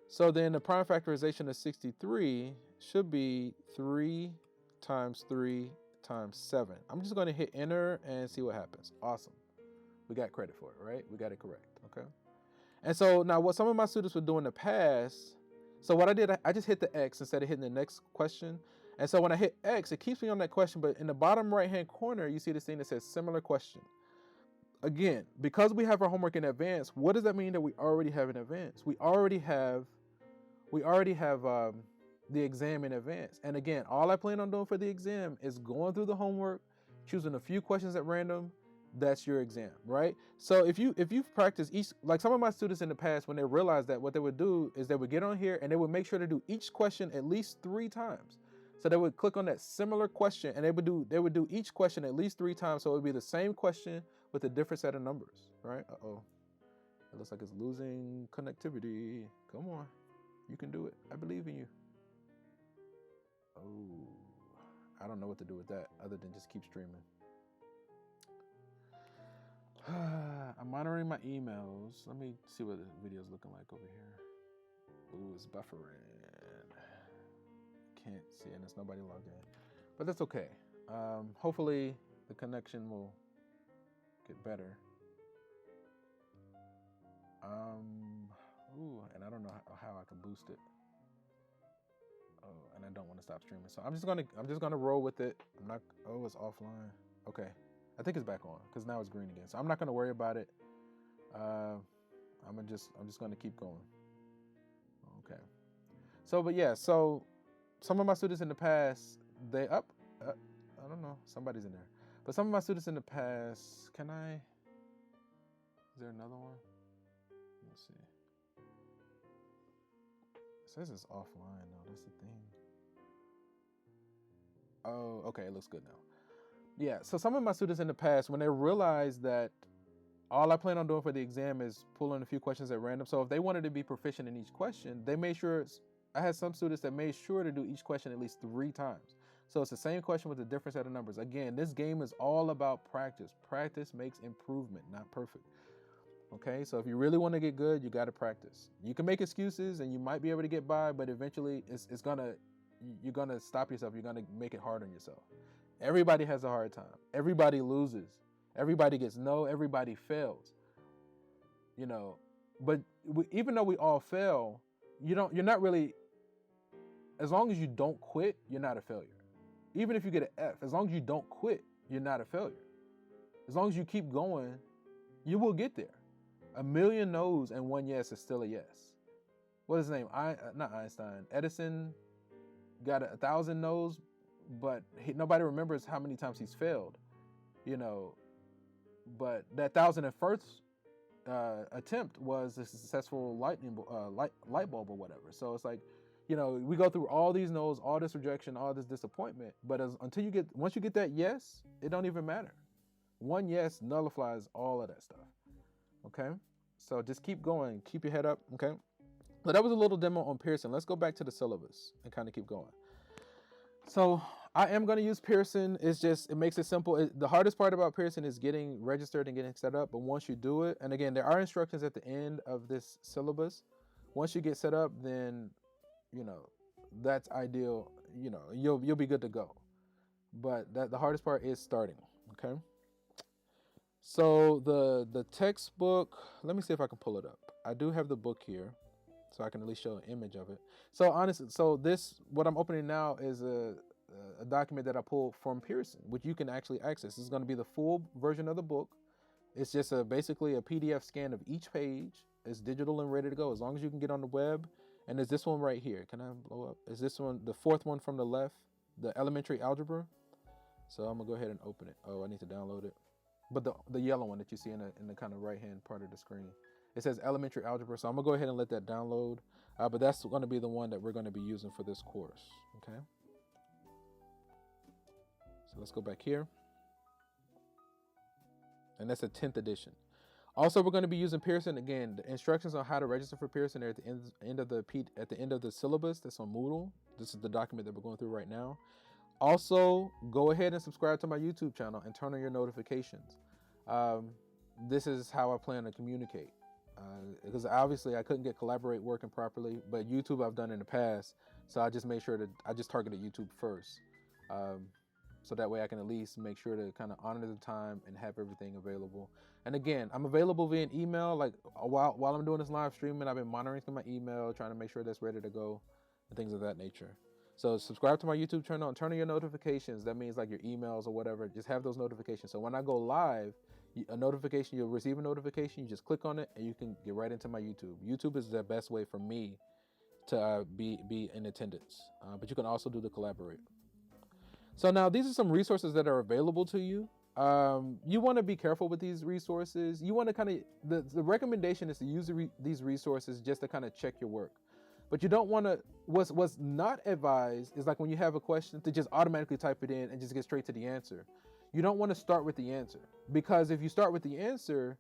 So then the prime factorization of 63 should be 3 times 3 times 7. I'm just going to hit enter and see what happens. Awesome. We got credit for it, right? We got it correct, okay? And so now what some of my students would do in the past, so what I did, I just hit the X instead of hitting the next question. And so when I hit X, it keeps me on that question, but in the bottom right-hand corner, you see this thing that says similar question. Again, because we have our homework in advance, what does that mean that we already have in advance? We already have the exam in advance. And again, all I plan on doing for the exam is going through the homework, choosing a few questions at random. That's your exam, right? So if you've practiced each, like some of my students in the past, when they realized that, what they would do is they would get on here and they would make sure to do each question at least 3 times. So they would click on that similar question and they would do each question at least 3 times. So it would be the same question with a different set of numbers, right? Uh-oh. It looks like it's losing connectivity. Come on. You can do it. I believe in you. Oh, I don't know what to do with that other than just keep streaming. I'm monitoring my emails. Let me see what the video's looking like over here. Ooh, it's buffering. Can't see it, and there's nobody logged in. But that's okay. Hopefully the connection will get better. Ooh, and I don't know how I can boost it. Oh, and I don't want to stop streaming. So I'm just gonna roll with it. I'm not. Oh, it's offline. Okay, I think it's back on because now it's green again. So I'm not gonna worry about it. I'm just gonna keep going. Okay. So, but yeah. So some of my students in the past, I don't know. Somebody's in there. But some of my students in the past, is there another one? Let's see. It says it's offline though. That's the thing. Oh, okay. It looks good now. Yeah. So some of my students in the past, when they realized that all I plan on doing for the exam is pulling a few questions at random. So if they wanted to be proficient in each question, they made sure I had some students that made sure to do each question at least 3 times. So it's the same question with a different set of numbers. Again, this game is all about practice. Practice makes improvement, not perfect. Okay, so if you really want to get good, you got to practice. You can make excuses and you might be able to get by, but eventually you're gonna stop yourself. You're gonna make it hard on yourself. Everybody has a hard time. Everybody loses. Everybody gets no. Everybody fails. But even though we all fail, you're not really. As long as you don't quit, you're not a failure. Even if you get an F, as long as you don't quit, you're not a failure. As long as you keep going, you will get there. 1,000,000 no's and 1 yes is still a yes. What is his name? Not Einstein. Edison got 1,000 no's, but nobody remembers how many times he's failed. But that 1,001st attempt was a successful light bulb or whatever. So it's like, we go through all these no's, all this rejection, all this disappointment, but once you get that yes, it don't even matter. 1 yes nullifies all of that stuff. Okay, so just keep going, keep your head up. Okay, so that was a little demo on Pearson. Let's go back to the syllabus and kind of keep going. So I am going to use Pearson. It makes it simple. The hardest part about Pearson is getting registered and getting set up. But once you do it, and again, there are instructions at the end of this syllabus. Once you get set up, then that's ideal. You'll be good to go. But the hardest part is starting. Okay. So the textbook, let me see if I can pull it up. I do have the book here, so I can at least show an image of it. So honestly, what I'm opening now is a document that I pulled from Pearson, which you can actually access. This is going to be the full version of the book. It's just basically a PDF scan of each page. It's digital and ready to go as long as you can get on the web. And there's this one right here. Can I blow up? Is this one the 4th one from the left? the elementary algebra. So I'm gonna go ahead and open it. Oh, I need to download it. But the yellow one that you see in the kind of right-hand part of the screen. It says elementary algebra. So I'm gonna go ahead and let that download. But that's gonna be the one that we're gonna be using for this course, okay? So let's go back here. And that's a 10th edition. Also, we're going to be using Pearson again. The instructions on how to register for Pearson are at the end of the syllabus that's on Moodle. This is the document that we're going through right now. Also, go ahead and subscribe to my YouTube channel and turn on your notifications. This is how I plan to communicate. Because obviously I couldn't get Collaborate working properly, but YouTube I've done in the past. So I just made sure that I just targeted YouTube first. So that way I can at least make sure to kind of honor the time and have everything available. And again, I'm available via an email. Like while I'm doing this live streaming, I've been monitoring through my email, trying to make sure that's ready to go and things of that nature. So subscribe to my YouTube channel and turn on your notifications. That means like your emails or whatever, just have those notifications. So when I go live, you'll receive a notification, you just click on it and you can get right into my YouTube. YouTube is the best way for me to be in attendance, but you can also do the Collaborate. So now these are some resources that are available to you. You want to be careful with these resources. You want to kind of, the recommendation is to use these resources just to kind of check your work. But you don't want to, what's not advised is like when you have a question to just automatically type it in and just get straight to the answer. You don't want to start with the answer, because if you start with the answer,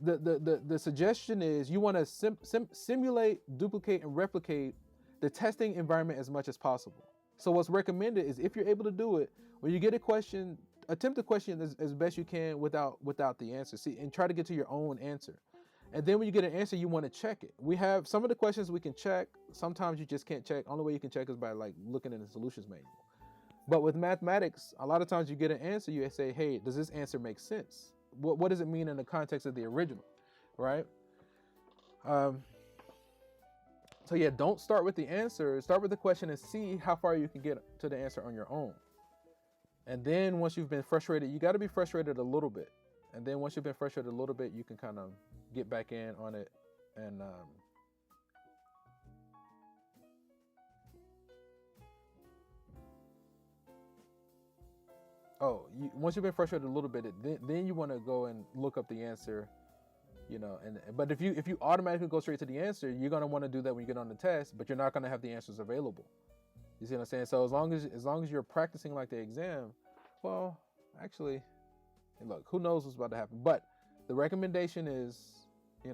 the suggestion is you want to simulate, duplicate, and replicate the testing environment as much as possible. So what's recommended is if you're able to do it, when you get a question, attempt the question as best you can without the answer. See, and try to get to your own answer. And then when you get an answer, you want to check it. We have some of the questions we can check. Sometimes you just can't check. Only way you can check is by like looking in the solutions manual. But with mathematics, a lot of times you get an answer, you say, hey, does this answer make sense? What does it mean in the context of the original, right? So yeah, don't start with the answer. Start with the question and see how far you can get to the answer on your own. And then once you've been frustrated, you got to be frustrated a little bit. And then once you've been frustrated a little bit, you can kind of get back in on it. And once you've been frustrated a little bit, then you want to go and look up the answer. You know, but if you automatically go straight to the answer, you're gonna want to do that when you get on the test, but you're not gonna have the answers available. You see what I'm saying? So as long as you're practicing like the exam, well, actually, look, who knows what's about to happen? But the recommendation is, you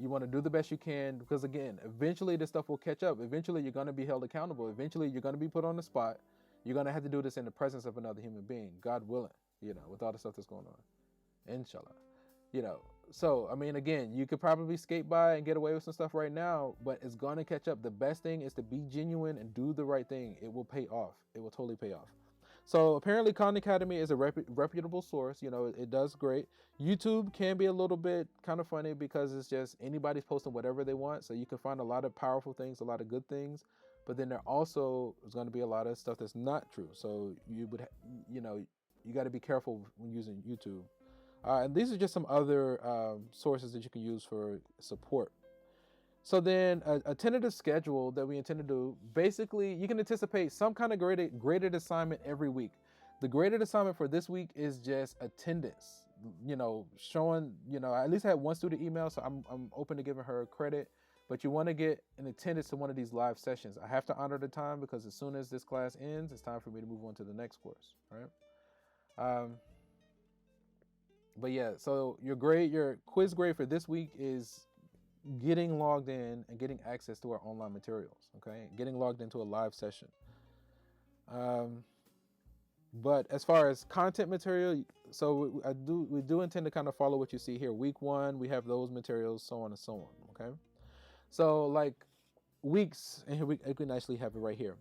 want to do the best you can, because again, eventually this stuff will catch up. Eventually, you're gonna be held accountable. Eventually, you're gonna be put on the spot. You're gonna have to do this in the presence of another human being, God willing. With all the stuff that's going on. Inshallah. So I mean, again, you could probably skate by and get away with some stuff right now, but it's gonna catch up. The best thing is to be genuine and do the right thing. It will pay off. It will totally pay off. So apparently Khan Academy is a reputable source. It does great. YouTube can be a little bit kind of funny because it's just anybody's posting whatever they want. So you can find a lot of powerful things, a lot of good things, but then there also is going to be a lot of stuff that's not true. So you got to be careful when using YouTube. And these are just some other sources that you can use for support. So then a tentative schedule that we intend to do, basically you can anticipate some kind of graded assignment every week. The graded assignment for this week is just attendance, showing, I at least had one student email, so I'm open to giving her credit, but you want to get an attendance to one of these live sessions. I have to honor the time because as soon as this class ends, it's time for me to move on to the next course, right? But yeah, so your quiz grade for this week is getting logged in and getting access to our online materials, okay? Getting logged into a live session. But as far as content material, so we do intend to kind of follow what you see here. Week 1, we have those materials, so on and so on, okay? So like weeks, and here we can actually have it right here.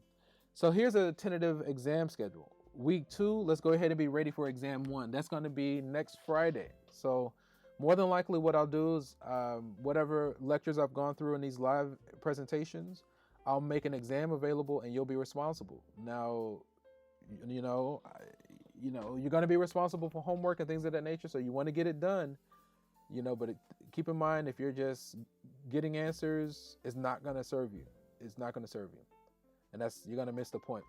So here's a tentative exam schedule. Week 2, let's go ahead and be ready for exam 1. That's going to be next Friday. So more than likely what I'll do is whatever lectures I've gone through in these live presentations, I'll make an exam available and you'll be responsible. Now, you're going to be responsible for homework and things of that nature. So you want to get it done, but keep in mind, if you're just getting answers, it's not going to serve you. It's not going to serve you. and you're gonna miss the point.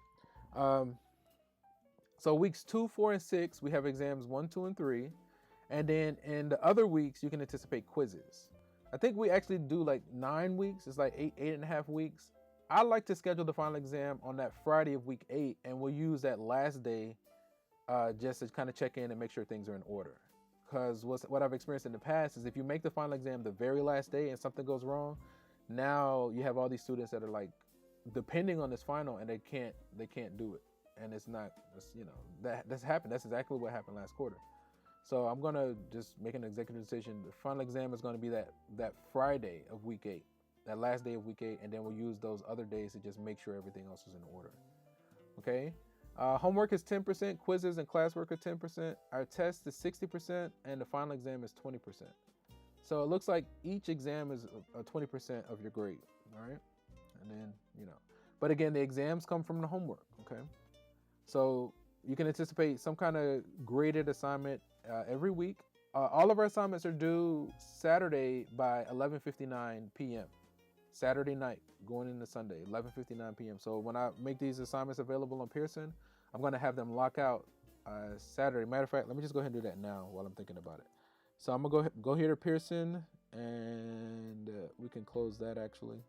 So weeks 2, 4, and 6, we have exams 1, 2, and 3, and then in the other weeks, you can anticipate quizzes. I think we actually do like 9 weeks. It's like 8.5 weeks. I like to schedule the final exam on that Friday of week 8, and we'll use that last day just to kind of check in and make sure things are in order. Because what I've experienced in the past is if you make the final exam the very last day and something goes wrong, now you have all these students that are like depending on this final and they can't do it, and that's happened. That's exactly what happened last quarter. So I'm gonna just make an executive decision. The final exam is going to be that Friday of week 8, that last day of week 8, and then we'll use those other days to just make sure everything else is in order. Okay. Homework is 10%, quizzes and classwork are 10%, our test is 60%, and the final exam is 20%. So it looks like each exam is a 20% of your grade, all right? And then, but again, the exams come from the homework, okay? So you can anticipate some kind of graded assignment every week. All of our assignments are due Saturday by 11:59 p.m. Saturday night, going into Sunday, 11:59 p.m. So when I make these assignments available on Pearson, I'm going to have them lock out Saturday. Matter of fact, let me just go ahead and do that now while I'm thinking about it. So I'm going to go here to Pearson, and we can close that actually.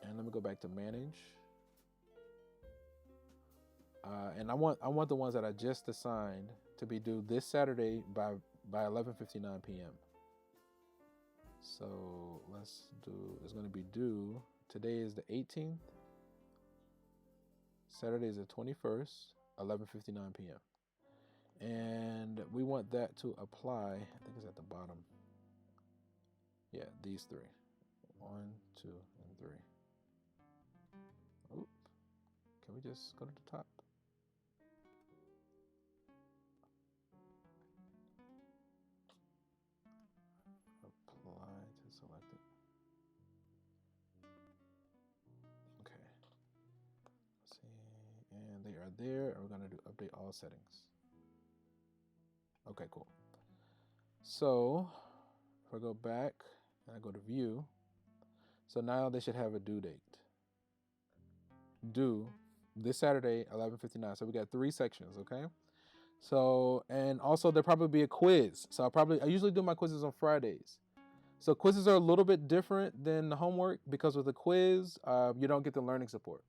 And let me go back to manage. And I want the ones that I just assigned to be due this Saturday by 11:59 p.m. So it's going to be due, today is the 18th, Saturday is the 21st, 11:59 p.m. And we want that to apply, I think it's at the bottom. Yeah, these 3. 1, 2, and 3. Oop. Can we just go to the top? Apply to selected. Okay. Let's see. And they are there. And we're going to do update all settings. Okay, cool. So if I go back and I go to view, so now they should have a due date. Due this Saturday, 11:59. So we got 3 sections, okay? So, and also there'll probably be a quiz. So I usually do my quizzes on Fridays. So quizzes are a little bit different than the homework because with the quiz, you don't get the learning support.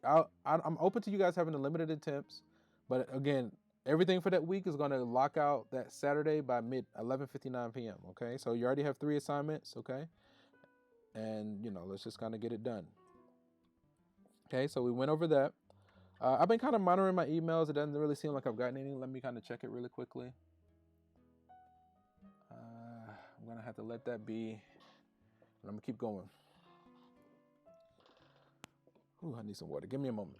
I'm open to you guys having the limited attempts, but again, everything for that week is going to lock out that Saturday by 11:59 p.m. Okay, so you already have 3 assignments, okay, and let's just kind of get it done. Okay, so we went over that. I've been kind of monitoring my emails. It doesn't really seem like I've gotten any. Let me kind of check it really quickly. I'm gonna have to let that be. And I'm gonna keep going. Ooh, I need some water. Give me a moment.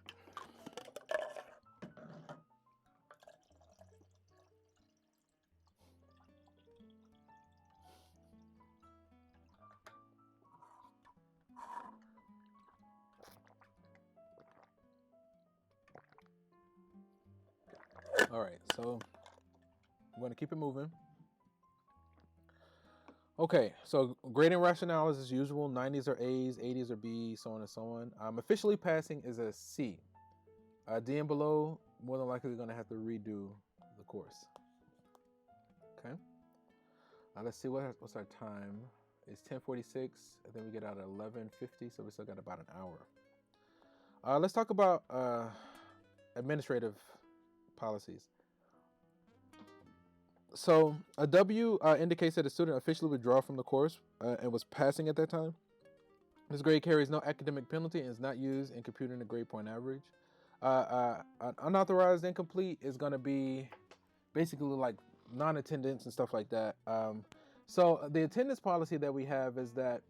All right, so I'm going to keep it moving. Okay, so grading rationale is as usual. 90s are A's, 80s are B's, so on and so on. Officially passing is a C. D and below, more than likely going to have to redo the course. Okay. Let's see what's our time. It's 10:46. I think we get out at 11:50, so we still got about an hour. Let's talk about administrative policies. So a W indicates that a student officially withdrew from the course and was passing at that time. This grade carries no academic penalty and is not used in computing the grade point average. Unauthorized incomplete is going to be basically like non-attendance and stuff like that. So the attendance policy that we have is that,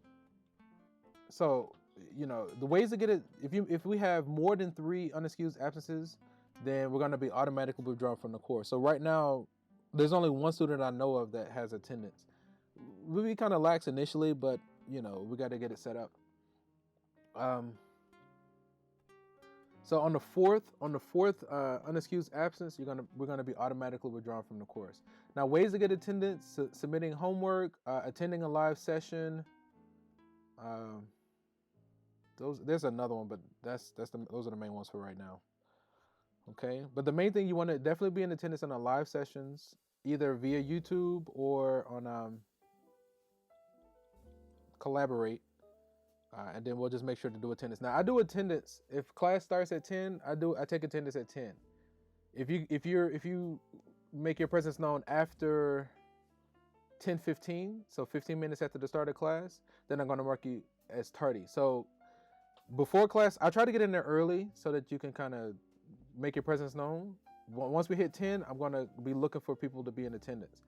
so the ways to get it, if we have more than 3 unexcused absences, then we're going to be automatically withdrawn from the course. So right now, there's only 1 student I know of that has attendance. We'll be kind of lax initially, but we got to get it set up. So on the fourth unexcused absence, we're gonna be automatically withdrawn from the course. Now, ways to get attendance: submitting homework, attending a live session. There's another one, but those are the main ones for right now. Okay, but the main thing, you want to definitely be in attendance on the live sessions, either via YouTube or on Collaborate, and then we'll just make sure to do attendance. Now I do attendance if class starts at 10. I take attendance at 10. If you make your presence known after 10:15, so 15 minutes after the start of class, then I'm going to mark you as tardy. So before class, I try to get in there early so that you can kind of make your presence known. Once we hit 10, I'm going to be looking for people to be in attendance.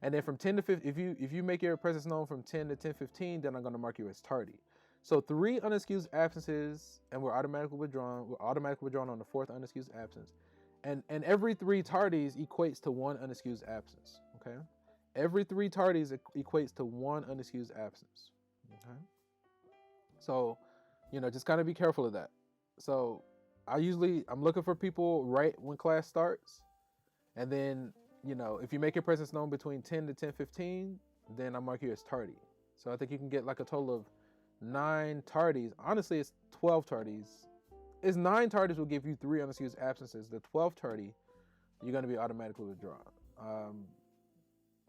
And then from 10 to 15, if you make your presence known from 10 to 10:15, then I'm going to mark you as tardy. So 3 unexcused absences, and we're automatically withdrawn. We're automatically withdrawn on the 4th unexcused absence. And every 3 tardies equates to 1 unexcused absence, okay? Every 3 tardies equates to 1 unexcused absence, okay? So, just kind of be careful of that. So I'm looking for people right when class starts. And then, if you make your presence known between 10 to 10:15, then I mark you as tardy. So I think you can get like a total of 9 tardies. Honestly, it's 12 tardies. It's 9 tardies will give you 3 unexcused absences. The 12th tardy, you're going to be automatically withdrawn.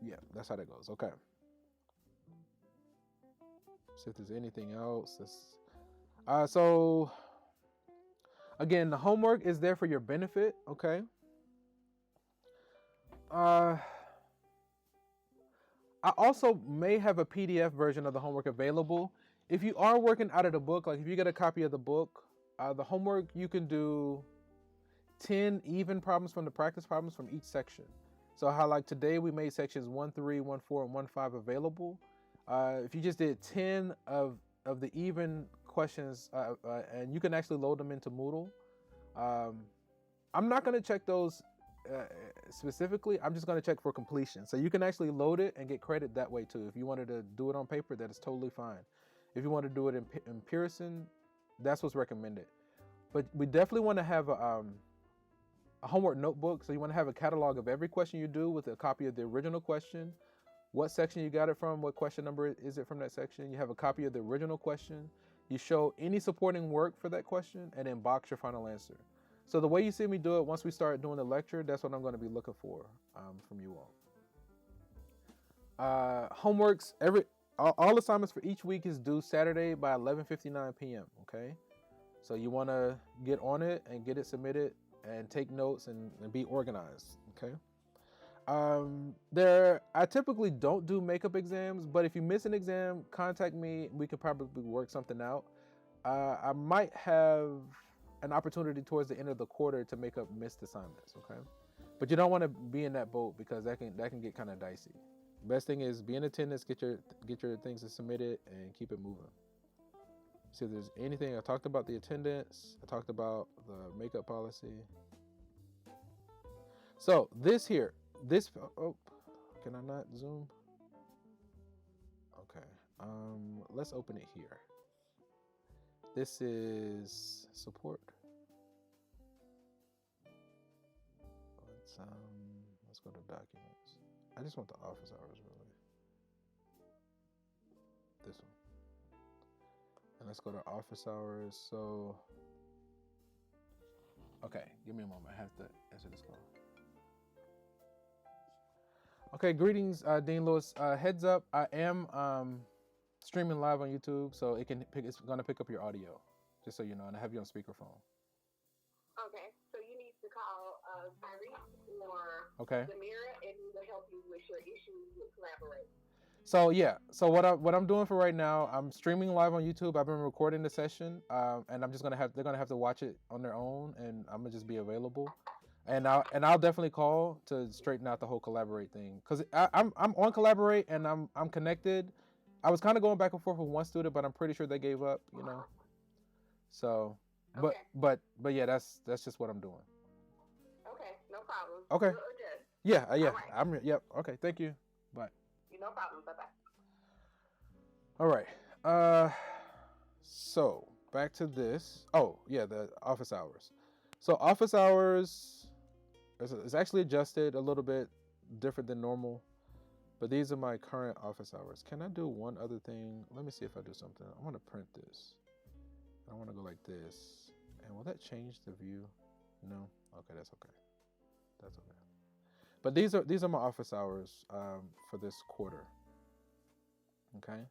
Yeah, that's how that goes. Okay. See if there's anything else. So again, the homework is there for your benefit. Okay. I also may have a PDF version of the homework available. If you are working out of the book, like if you get a copy of the book, the homework, you can do 10 even problems from the practice problems from each section. So how like today we made sections 1, 3, 1, 4, and 1, 5 available. If you just did 10 of the even questions, and you can actually load them into Moodle. I'm not going to check those specifically. I'm just going to check for completion. So you can actually load it and get credit that way too. If you wanted to do it on paper, that is totally fine. If you want to do it in Pearson, that's what's recommended. But we definitely want to have a homework notebook. So you want to have a catalog of every question you do with a copy of the original question, what section you got it from, what question number is it from that section. You have a copy of the original question. You show any supporting work for that question, and then box your final answer. So the way you see me do it, once we start doing the lecture, that's what I'm going to be looking for from you all. Homeworks, all assignments for each week is due Saturday by 11:59 p.m. Okay, so you want to get on it and get it submitted and take notes and be organized. Okay. I typically don't do makeup exams, but if you miss an exam, contact me. We could probably work something out. I might have an opportunity towards the end of the quarter to make up missed assignments. Okay, but you don't want to be in that boat because that can get kind of dicey. Best thing is be in attendance, get your things submitted, and keep it moving. See if there's anything. I talked about the attendance. I talked about the makeup policy. So this here. Can I not zoom? Okay, let's open it here. This is support. Let's go to documents. I just want the office hours really. This one. And let's go to office hours. So, okay, give me a moment. I have to answer this call. Okay, greetings, Dean Lewis. Heads up, I am streaming live on YouTube, so it's gonna pick up your audio, just so you know, and I have you on speakerphone. Okay, so you need to call Tyrese or Zamira, and he will help you with your issues with Collaborate. So yeah, so what I'm doing for right now, I'm streaming live on YouTube. I've been recording the session, and they're gonna have to watch it on their own, and I'm gonna just be available. And I'll definitely call to straighten out the whole Collaborate thing, because I'm on Collaborate and I'm connected. I was kind of going back and forth with one student, but I'm pretty sure they gave up, So, okay. but yeah, that's just what I'm doing. Okay, no problem. Okay. Yeah. Right. Yep. Okay. Thank you. Bye. No problem. Bye bye. All right. So back to this. Oh yeah, the office hours. So office hours. It's actually adjusted a little bit different than normal, but these are my current office hours. Can I do one other thing? Let me see if I do something. I want to print this. I want to go like this. And will that change the view? No? Okay, that's okay. That's okay. But these are my office hours for this quarter. Okay.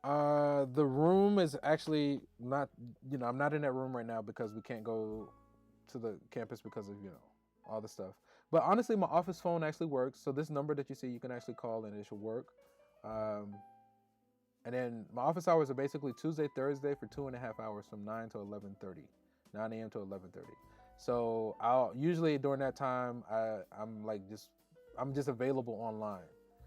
The room is actually not, I'm not in that room right now because we can't go to the campus because of, all the stuff. But honestly, my office phone actually works. So this number that you see, you can actually call and it should work. And then my office hours are basically Tuesday, Thursday for 2.5 hours from 9 to 11:30, 9 a.m. to 11:30. So I'll usually during that time, I'm just available online.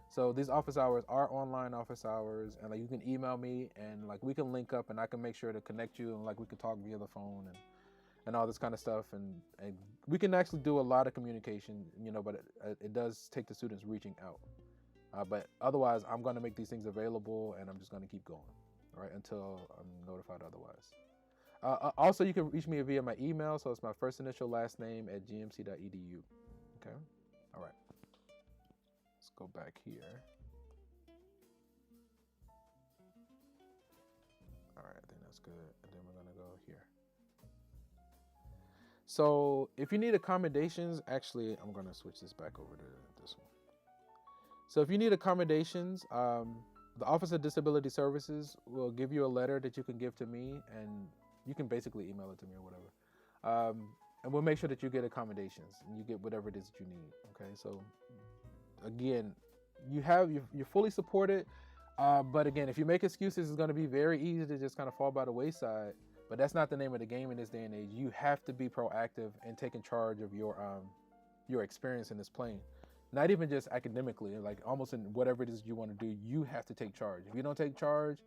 So these office hours are online office hours, and like you can email me and like we can link up and I can make sure to connect you and like we can talk via the phone and all this kind of stuff and we can actually do a lot of communication, but it does take the students reaching out. But otherwise, I'm going to make these things available and I'm just going to keep going, right, until I'm notified otherwise. Also, you can reach me via my email. So it's my first initial last name at gmc.edu. Okay. All right. Let's go back here. All right. I think that's good. And then we're going to go here. So if you need accommodations, actually, I'm going to switch this back over to this one. So if you need accommodations, the Office of Disability Services will give you a letter that you can give to me, and you can basically email it to me or whatever. And we'll make sure that you get accommodations and you get whatever it is that you need. Okay. So again, you're fully supported. But again, if you make excuses, it's going to be very easy to just kind of fall by the wayside. But that's not the name of the game in this day and age. You have to be proactive and taking charge of your experience in this plane. Not even just academically, like almost in whatever it is you want to do, you have to take charge. If you don't take charge,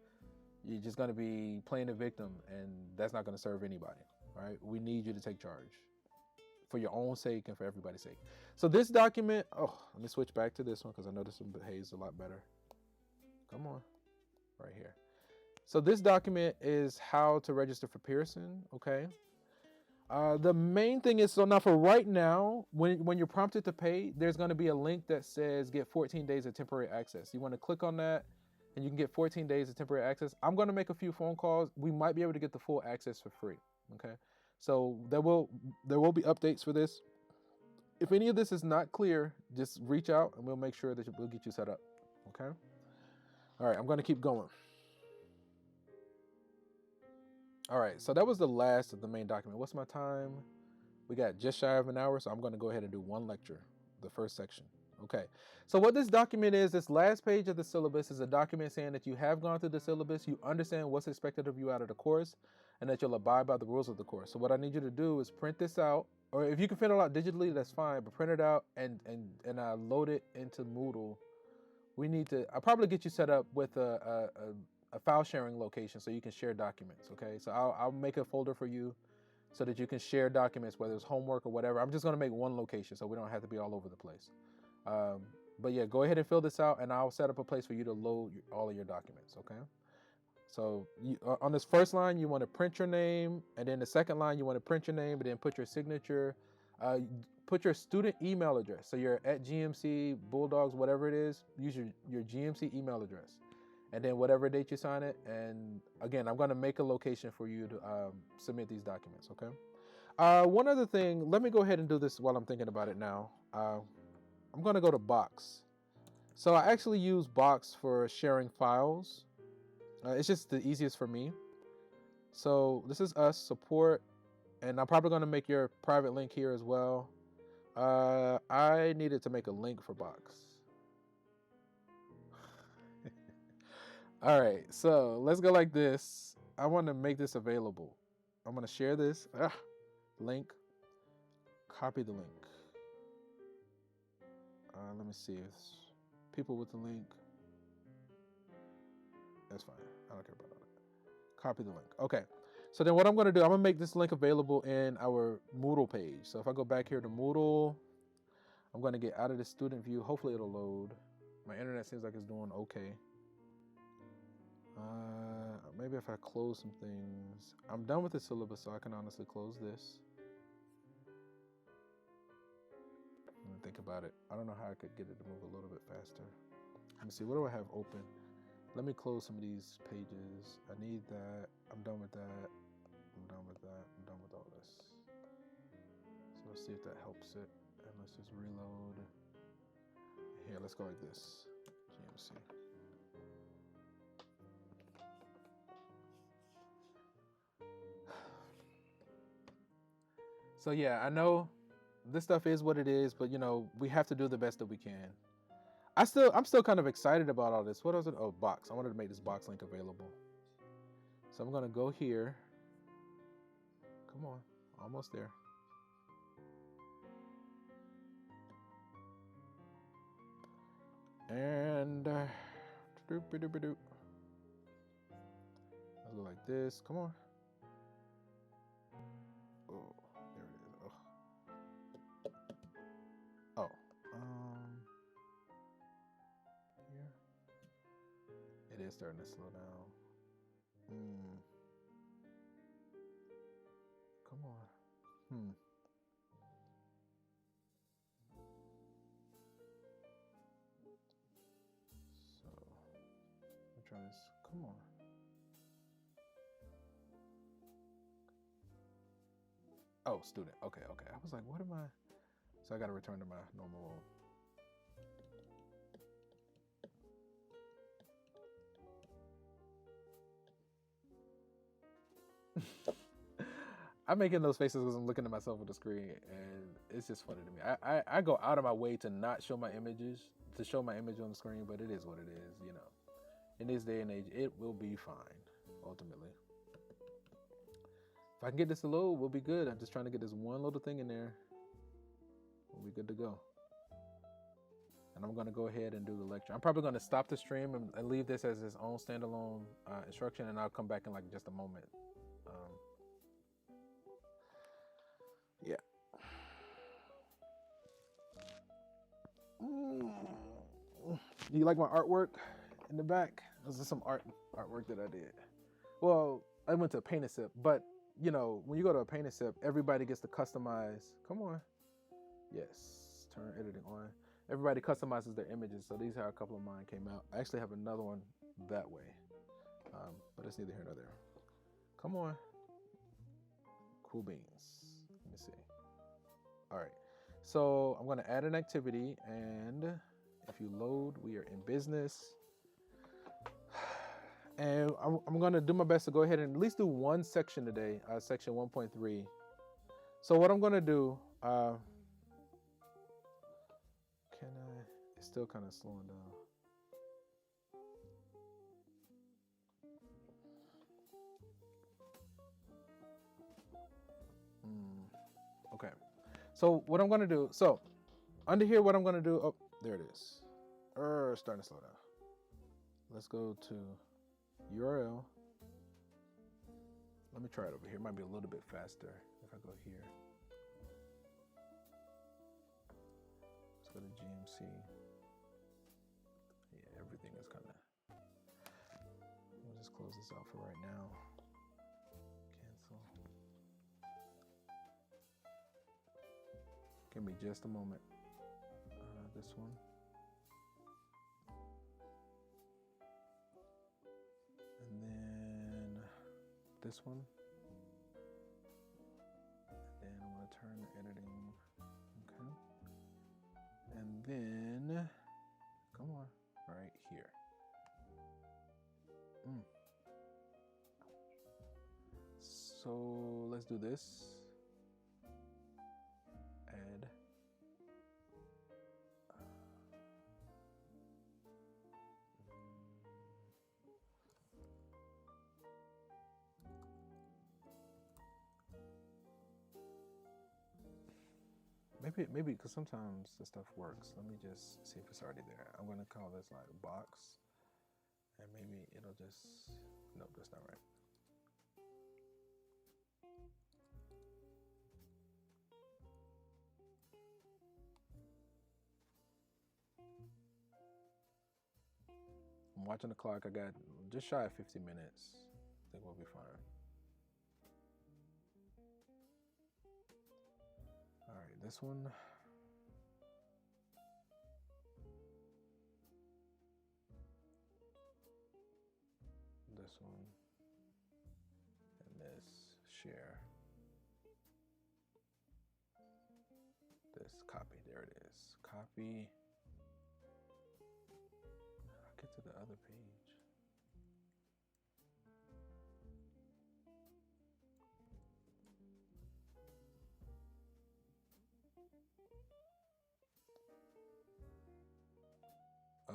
you're just going to be playing the victim, and that's not going to serve anybody, right? We need you to take charge for your own sake and for everybody's sake. So this document, let me switch back to this one because I know this one behaves a lot better. Come on, right here. So this document is how to register for Pearson, okay? The main thing is, so now for right now, when you're prompted to pay, there's going to be a link that says get 14 days of temporary access. You want to click on that and you can get 14 days of temporary access. I'm going to make a few phone calls. We might be able to get the full access for free. Okay. So there will be updates for this. If any of this is not clear, just reach out and we'll make sure that we'll get you set up. Okay. All right. I'm going to keep going. All right, so that was the last of the main document. What's my time? We got just shy of an hour, so I'm going to go ahead and do one lecture, the first section. Okay, so what this document is, this last page of the syllabus is a document saying that you have gone through the syllabus, you understand what's expected of you out of the course, and that you'll abide by the rules of the course. So what I need you to do is print this out, or if you can print it out digitally, that's fine, but print it out and load it into Moodle. I'll probably get you set up with a file sharing location so you can share documents, okay? So I'll make a folder for you so that you can share documents, whether it's homework or whatever. I'm just gonna make one location so we don't have to be all over the place. But yeah, go ahead and fill this out and I'll set up a place for you to load all of your documents, okay? So on this first line, you wanna print your name, and then the second line, you wanna print your name, but then put your signature, put your student email address. So you're at GMC, Bulldogs, whatever it is, use your GMC email address. And then whatever date you sign it. And again, I'm going to make a location for you to submit these documents, okay? One other thing, let me go ahead and do this while I'm thinking about it now. I'm going to go to Box. So I actually use Box for sharing files. It's just the easiest for me. So this is us, support, and I'm probably going to make your private link here as well. I needed to make a link for Box. All right, so let's go like this. I want to make this available. I'm going to share this. Link. Copy the link. Let me see if people with the link. That's fine. I don't care about that. Copy the link. Okay. So then what I'm going to do, I'm going to make this link available in our Moodle page. So if I go back here to Moodle, I'm going to get out of the student view. Hopefully it'll load. My internet seems like it's doing okay. Maybe if I close some things. I'm done with the syllabus, so I can honestly close this. And think about it. I don't know how I could get it to move a little bit faster. Let me see, what do I have open? Let me close some of these pages. I need that. I'm done with that. I'm done with that. I'm done with all this. So let's see if that helps it. And let's just reload. Here, let's go like this. GMC. So yeah, I know this stuff is what it is, but you know, we have to do the best that we can. I'm still kind of excited about all this. What was it? Oh, box. I wanted to make this box link available. So I'm gonna go here. Come on, almost there. And let's go like this. Come on. Oh, there it is. Oh, here. It is starting to slow down. Come on. So, I'm trying this. Come on. Oh, student. Okay. I was like, what am I? So I got to return to my normal role. I'm making those faces because I'm looking at myself on the screen, and it's just funny to me. I go out of my way to not show my images, to show my image on the screen, but it is what it is, you know. In this day and age, it will be fine, ultimately. If I can get this to load, we'll be good. I'm just trying to get this one little thing in there. We'll be good to go. And I'm going to go ahead and do the lecture. I'm probably going to stop the stream and leave this as its own standalone instruction, and I'll come back in like just a moment. Yeah. You like my artwork in the back? This is some artwork that I did. Well, I went to a paint and sip, but you know, when you go to a paint and sip, everybody gets to customize. Come on. Yes, turn editing on. Everybody customizes their images. So these are a couple of mine came out. I actually have another one that way, but it's neither here nor there. Come on. Cool beans. Let me see. All right. So I'm going to add an activity, and if you load, we are in business. And I'm going to do my best to go ahead and at least do one section today, section 1.3. So what I'm going to do, it's still kind of slowing down. Okay. So what I'm going to do, so under here, what I'm going to do, oh, there it is. Starting to slow down. Let's go to URL. Let me try it over here. It might be a little bit faster if I go here. Let's go to GMC. Yeah, everything is kind of. We'll just close this out for right now. Cancel. Give me just a moment. This one. And then this one. And then I'm going to turn the editing. Okay. And then, come on, right here. So let's do this. Add. Maybe because sometimes the stuff works. Let me just see if it's already there. I'm going to call this like a box, and maybe it'll just, nope, that's not right. I'm watching the clock. I got just shy of 50 minutes. I think we'll be fine. All right, this one. This one. And this share this. Copy. There it is. Copy. I'll get to the other page.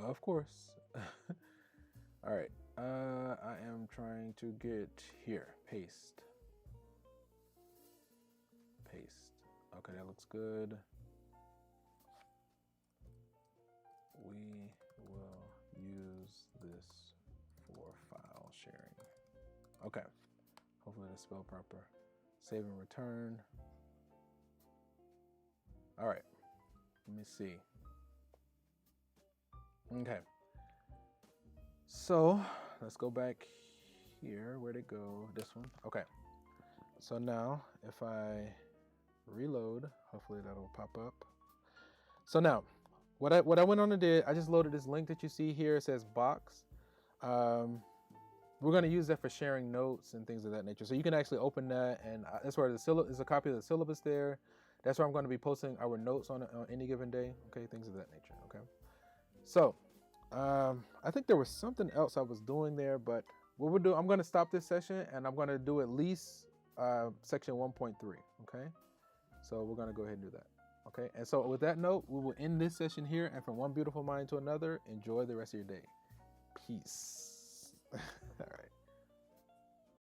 Of course. All right. I am trying to get here. Paste. Paste. Okay, that looks good. We will use this for file sharing. Okay. Hopefully it's spelled proper. Save and return. All right. Let me see. Okay. So let's go back here. Where'd it go? This one. Okay. So now if I reload, hopefully that'll pop up. So now what I went on and did, I just loaded this link that you see here. It says box. We're going to use that for sharing notes and things of that nature. So you can actually open that, and that's where there's a copy of the syllabus there. That's where I'm going to be posting our notes on any given day. Okay, things of that nature. Okay. So I think there was something else I was doing there, but what we'll do, I'm going to stop this session and I'm going to do at least section 1.3. Okay. So we're going to go ahead and do that. Okay. And so with that note, we will end this session here, and from one beautiful mind to another, enjoy the rest of your day. Peace. All right.